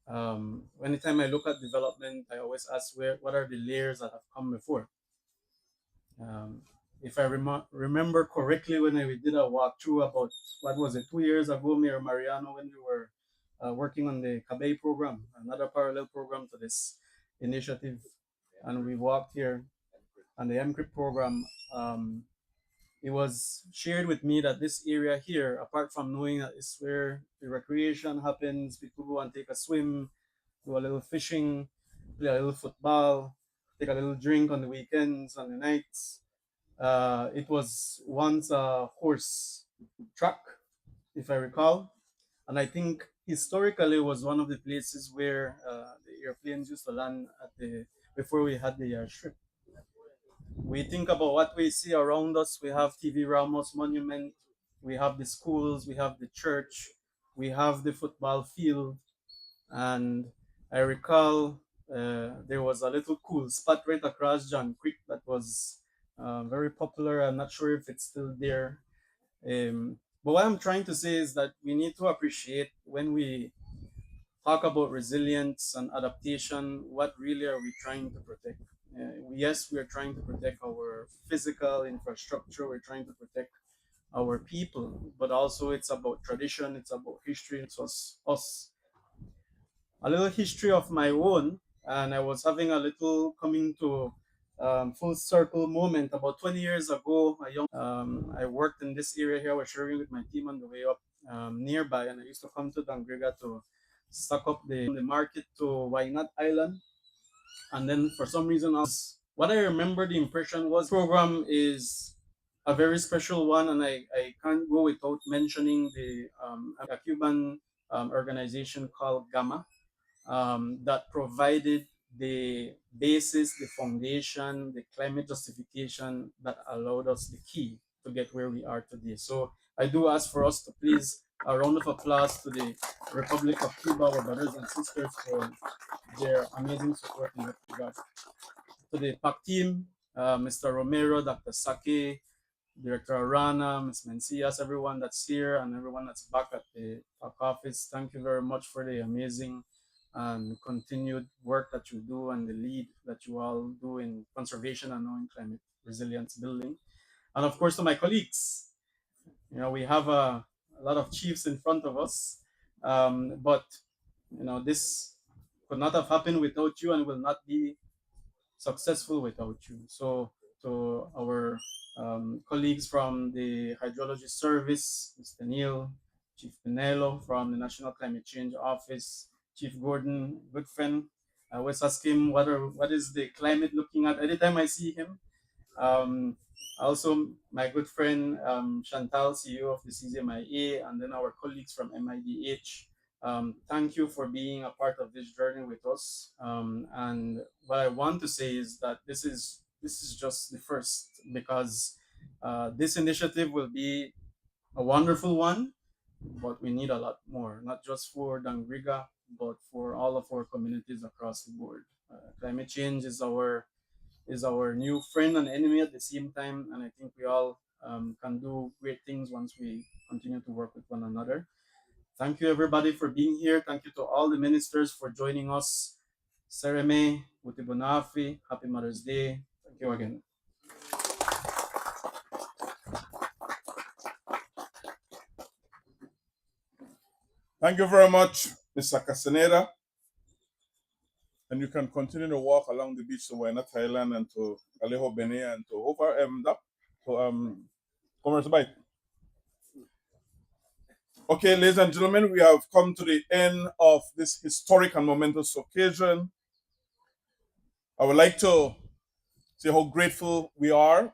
Anytime I look at development, I always ask what are the layers that have come before. If I remember correctly, when we did a walkthrough about, what was it, 2 years ago, Mayor Mariano, when we were working on the Kabay program, another parallel program to this initiative, and we walked here on the MCRIP program, it was shared with me that this area here, apart from knowing that it's where the recreation happens, people go and take a swim, do a little fishing, play a little football, take a little drink on the weekends, on the nights. It was once a horse track, if I recall. And I think historically it was one of the places where the airplanes used to land at before we had the strip. We think about what we see around us. We have TV Ramos Monument, we have the schools, we have the church, we have the football field. And I recall there was a little cool spot right across John Creek that was very popular. I'm not sure if it's still there. But what I'm trying to say is that we need to appreciate, when we talk about resilience and adaptation, what really are we trying to protect? Yes, we are trying to protect our physical infrastructure, we're trying to protect our people, but also it's about tradition, it's about history, it's us. A little history of my own, and I was having a little coming to full circle moment about 20 years ago. I worked in this area here. I was sharing with my team on the way up nearby, and I used to come to Dangriga to stock up the market to Wainat Island. And then for some reason, what I remember the impression was, program is a very special one, and I can't go without mentioning a Cuban organization called Gamma, that provided the basis, the foundation, the climate justification that allowed us the key to get where we are today. So I do ask for us to please a round of applause to the Republic of Cuba, our brothers and sisters, for their amazing support in that regard. To the PAC team, Mr. Romero, Dr. Saki, Director Arana, Ms. Mencias, everyone that's here and everyone that's back at the PAC office, thank you very much for the amazing and continued work that you do and the lead that you all do in conservation and knowing climate resilience building. And of course, to my colleagues, we have a lot of chiefs in front of us, but this could not have happened without you and will not be successful without you. So to our colleagues from the hydrology service, Mr. Neil, Chief Pinello from the National Climate Change Office, Chief Gordon, good friend. I always ask him what is the climate looking at anytime I see him. Also, my good friend Chantal, CEO of the CZMIA, and then our colleagues from MIDH. Thank you for being a part of this journey with us. And what I want to say is that this is just the first, because this initiative will be a wonderful one, but we need a lot more, not just for Dangriga, but for all of our communities across the board. Climate change is our new friend and enemy at the same time, and I think we all can do great things once we continue to work with one another. Thank you everybody for being here. Thank you to all the ministers for joining us. Sereme, Utibunafi, Happy Mother's Day. Thank you again. Thank you very much, Mr. Castaneda. And you can continue to walk along the beach to Waina, Thailand, and to Alejo Bene, and to over to Commerce Bite. Okay, ladies and gentlemen, we have come to the end of this historic and momentous occasion. I would like to say how grateful we are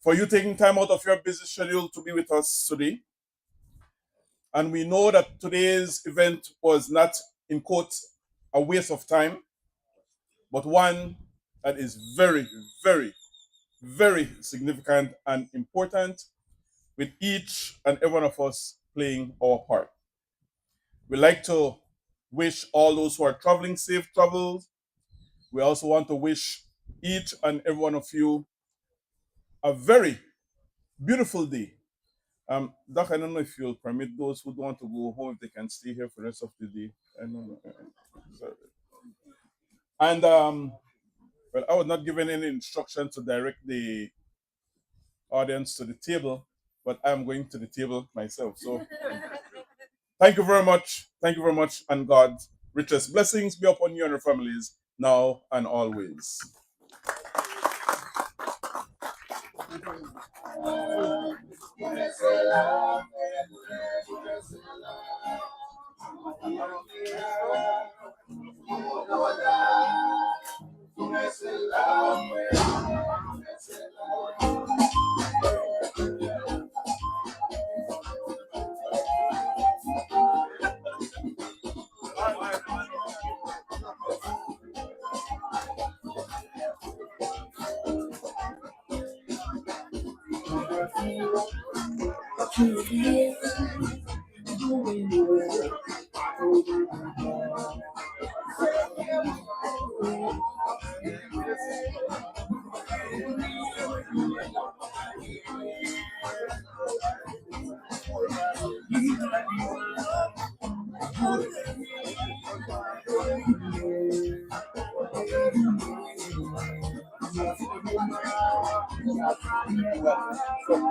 for you taking time out of your busy schedule to be with us today. And we know that today's event was not, in quotes, a waste of time, but one that is very, very, very significant and important, with each and every one of us playing our part. We'd like to wish all those who are traveling safe travels. We also want to wish each and every one of you a very beautiful day. Doc, I don't know if you'll permit those who don't want to go home if they can stay here for the rest of the day. I don't know. Sorry. And well, I was not given any instruction to direct the audience to the table, but I'm going to the table myself. So thank you very much. Thank you very much. And God's richest blessings be upon you and your families now and always.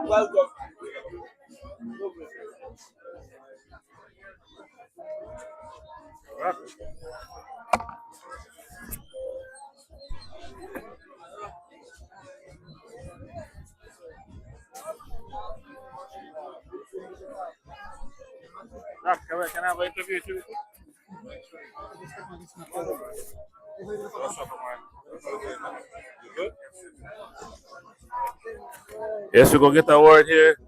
Welcome. Can I have an interview too? Yes, we're gonna get the award here.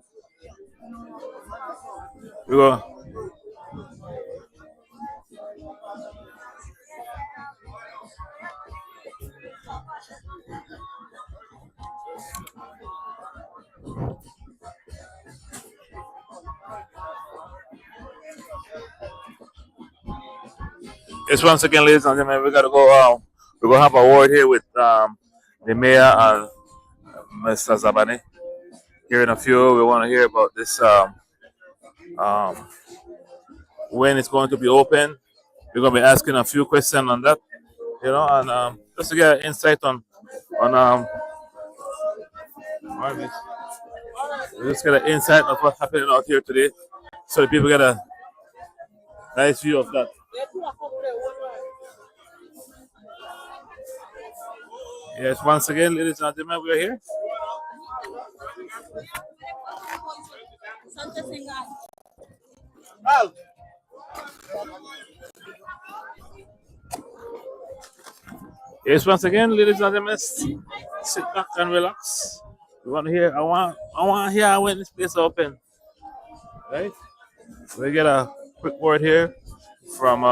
We're gonna. Yes, once again, ladies and gentlemen, we gotta go. We're gonna have an award here with the mayor and Mr. Zabane. Here in a few, we want to hear about this. When it's going to be open. We're gonna be asking a few questions on that, and just to get insight on just get an insight of what's happening out here today, so the people get a nice view of that. Yes, once again, ladies and gentlemen, we are here. Yes, once again, ladies and gentlemen, sit back and relax. We want to hear. I want to hear when this place open, right? We get a quick word here from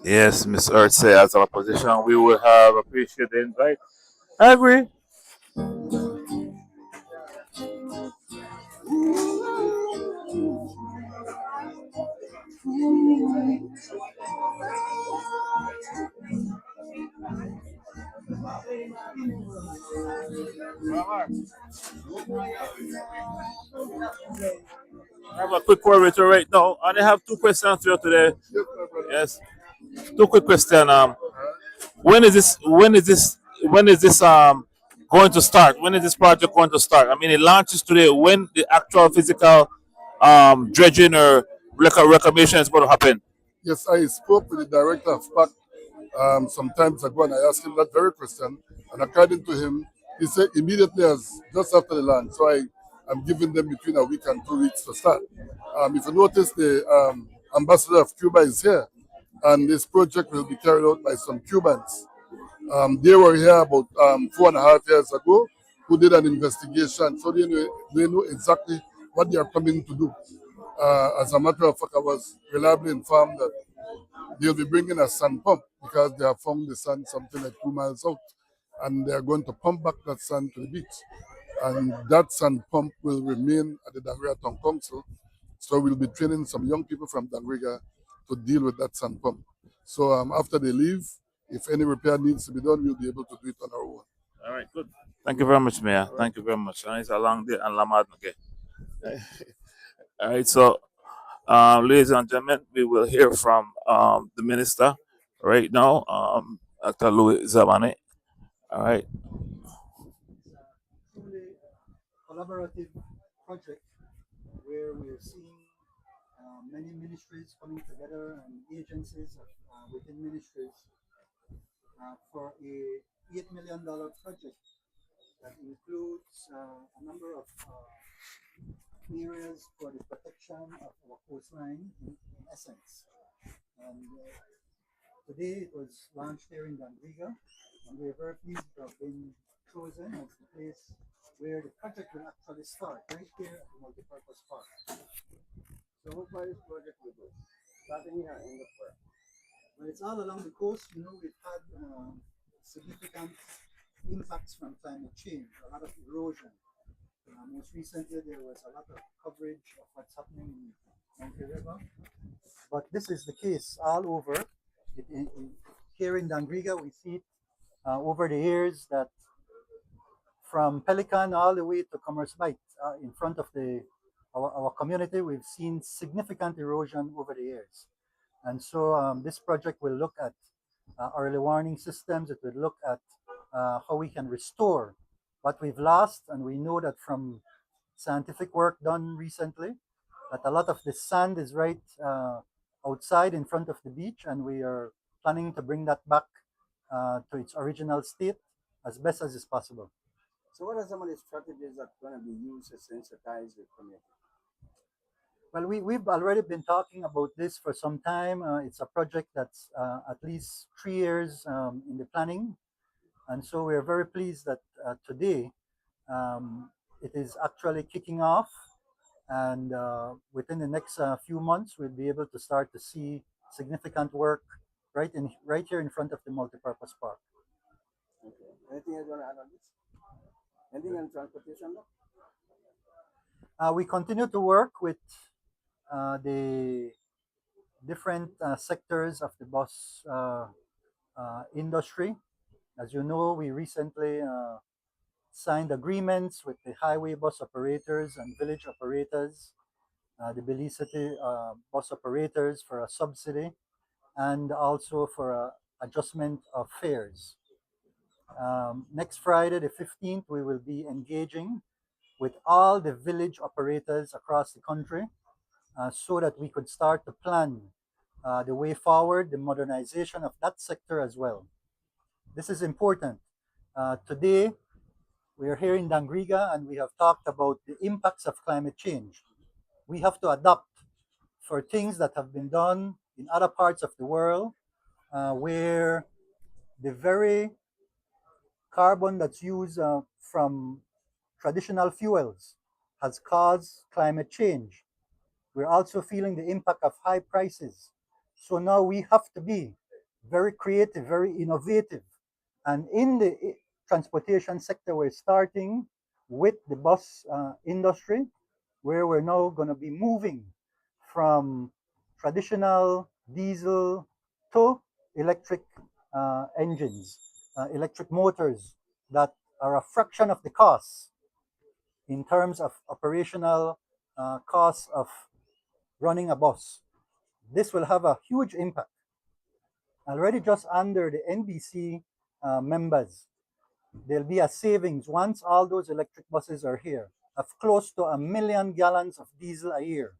yes, Miss Earth say as our position, we will have appreciate the invite. I agree. I have a quick word with you right now, and I have two questions for you today. Yes, my brother. Yes, two quick questions. When is this? When is this? When is this going to start? When is this project going to start? I mean, it launches today. When the actual physical dredging or reclamation is going to happen? Yes, I spoke with the director of PAC some times ago, and I asked him that very question. And according to him, he said immediately as just after the launch. So I'm giving them between a week and 2 weeks to start. If you notice, the ambassador of Cuba is here, and this project will be carried out by some Cubans. They were here about 4.5 years ago, who did an investigation, so they know exactly what they are coming to do. As a matter of fact, I was reliably informed that they'll be bringing a sand pump because they have found the sand something like 2 miles out, and they are going to pump back that sand to the beach. And that sand pump will remain at the Dangriga Town Council. So we'll be training some young people from Dangriga to deal with that sand pump. So after they leave, if any repair needs to be done, we'll be able to do it on our own. All right, good. Thank you very much, Mayor. Thank you very much. And it's a long day and Lamad. Okay. All right, so ladies and gentlemen, we will hear from the minister right now, Dr. Louis Zabane. All right. Truly collaborative project where we're seeing many ministries coming together and agencies within ministries for a $8 million project that includes a number of areas for the protection of our coastline in essence. And today it was launched here in Danriga, and we're very pleased to have been chosen as the place where the project will actually start, right here at the multipurpose park. So what part of this project will do? Starting here in the park. Well, it's all along the coast. You know, we've had significant impacts from climate change, a lot of erosion. Most recently, there was a lot of coverage of what's happening in Monkey River. But this is the case all over. Here in Dangriga, we see it over the years that from Pelican all the way to Commerce Bight, in front of our community, we've seen significant erosion over the years. And so this project will look at early warning systems. It will look at how we can restore what we've lost. And we know that from scientific work done recently, that a lot of the sand is right outside in front of the beach, and we are planning to bring that back to its original state as best as is possible. So what are some of the strategies that are going to be used to sensitize the community? Well, we've already been talking about this for some time. It's a project that's at least 3 years in the planning. And so we're very pleased that today it is actually kicking off. And within the next few months, we'll be able to start to see significant work right here in front of the multipurpose park. Okay. Anything else you want to add on this? Anything on transportation? We continue to work with the different sectors of the bus industry. As you know, we recently signed agreements with the highway bus operators and village operators, the Belicity bus operators for a subsidy, and also for a adjustment of fares. Next Friday, the 15th, we will be engaging with all the village operators across the country so that we could start to plan the way forward, the modernization of that sector as well. This is important. Today, we are here in Dangriga and we have talked about the impacts of climate change. We have to adapt for things that have been done in other parts of the world where the very carbon that's used from traditional fuels has caused climate change. We're also feeling the impact of high prices. So now we have to be very creative, very innovative. And in the transportation sector, we're starting with the bus industry, where we're now going to be moving from traditional diesel to electric engines, electric motors that are a fraction of the cost in terms of operational costs of running a bus. This will have a huge impact. Already just under the NBC members, there'll be a savings once all those electric buses are here of close to 1 million gallons of diesel a year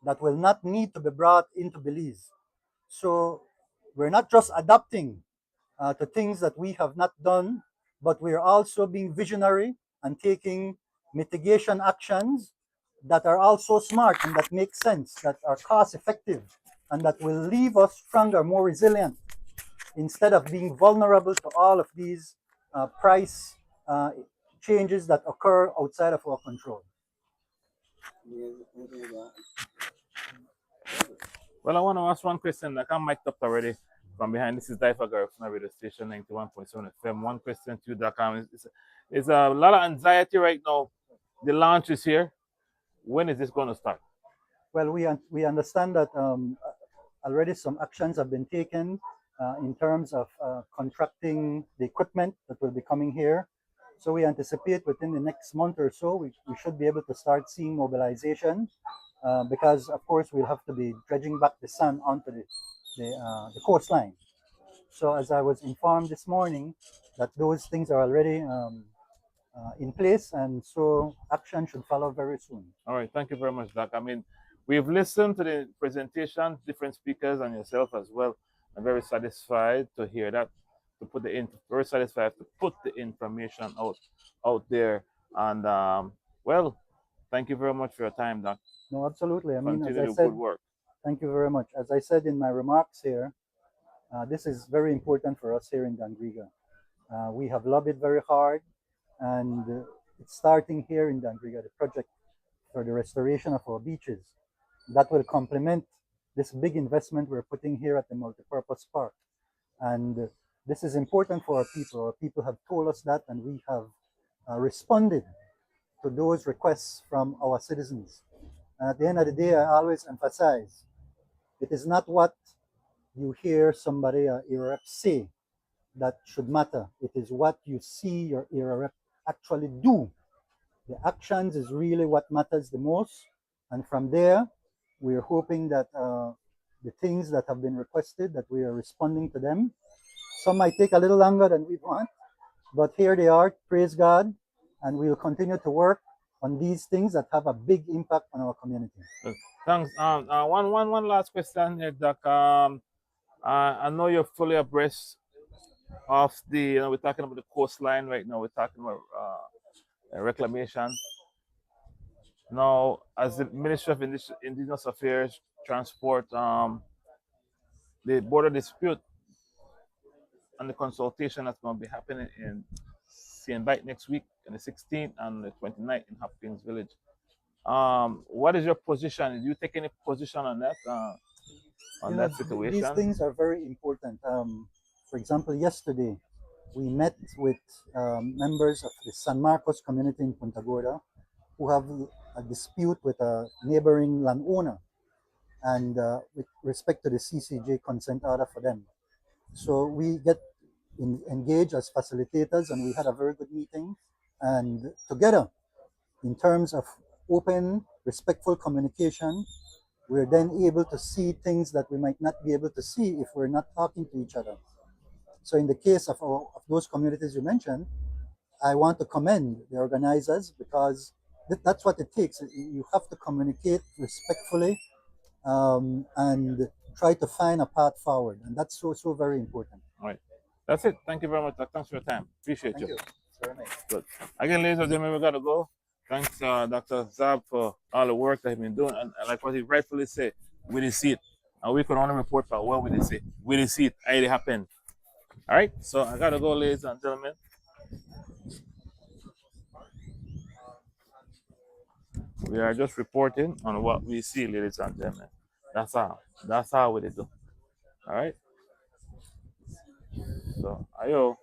that will not need to be brought into Belize. So we're not just adapting to things that we have not done, but we're also being visionary and taking mitigation actions that are also smart and that make sense, that are cost effective, and that will leave us stronger, more resilient, instead of being vulnerable to all of these price changes that occur outside of our control. Well, I want to ask one question. Like I'm mic'd up already from behind. This is DYFA Garifuna Radio Station 91.7 FM. One question to you, Dakam. It's a lot of anxiety right now. The launch is here. When is this going to start? Well, we understand that already some actions have been taken in terms of contracting the equipment that will be coming here. So we anticipate within the next month or so, we should be able to start seeing mobilization because, of course, we'll have to be dredging back the sand onto the coastline. So as I was informed this morning, that those things are already in place, and so action should follow very soon. All right, thank you very much, Doc. I mean, we've listened to the presentation, different speakers, and yourself as well. I'm very satisfied to hear that. Very satisfied to put the information out there. And well, thank you very much for your time, Doc. No, absolutely. I mean, Continue as I the said, good work. thank you very much. As I said in my remarks here, this is very important for us here in Dangriga. We have lobbied very hard, and it's starting here in Dangriga, the project for the restoration of our beaches. That will complement this big investment we're putting here at the multipurpose park. And this is important for our people. Our people have told us that, and we have responded to those requests from our citizens. And at the end of the day, I always emphasize, it is not what you hear somebody, your rep, say that should matter. It is what you see your era rep actually do. The actions is really what matters the most. And from there, we're hoping that the things that have been requested, that we are responding to them. Some might take a little longer than we want, but here they are, praise God, and we will continue to work on these things that have a big impact on our community. Thanks. One last question here, Doc. I know you're fully abreast of the, we're talking about the coastline right now. We're talking about reclamation. Now, as the Ministry of Indigenous Affairs, Transport, the border dispute and the consultation that's going to be happening in St. Bite next week on the 16th and the 29th in Hopkins Village. What is your position? Do you take any position on that? That situation? These things are very important. For example, yesterday we met with members of the San Marcos community in Punta Gorda who have a dispute with a neighboring landowner, and with respect to the CCJ consent order for them. So we get engaged as facilitators, and we had a very good meeting. And together, in terms of open, respectful communication, we're then able to see things that we might not be able to see if we're not talking to each other. So in the case of those communities you mentioned, I want to commend the organizers because that's what it takes. You have to communicate respectfully and try to find a path forward. And that's so very important. All right. That's it. Thank you very much. Thanks for your time. Appreciate Thank you. you. It's very nice. Good. Again, ladies and gentlemen, we got to go. Thanks, Dr. Zab, for all the work that he's been doing. And like what he rightfully said, we didn't see it. And we can only report for what we didn't see. We didn't see it. It happened. All right. So I got to go, ladies and gentlemen. We are just reporting on what we see, ladies and gentlemen. That's all. That's how we do. All right. So, ayo.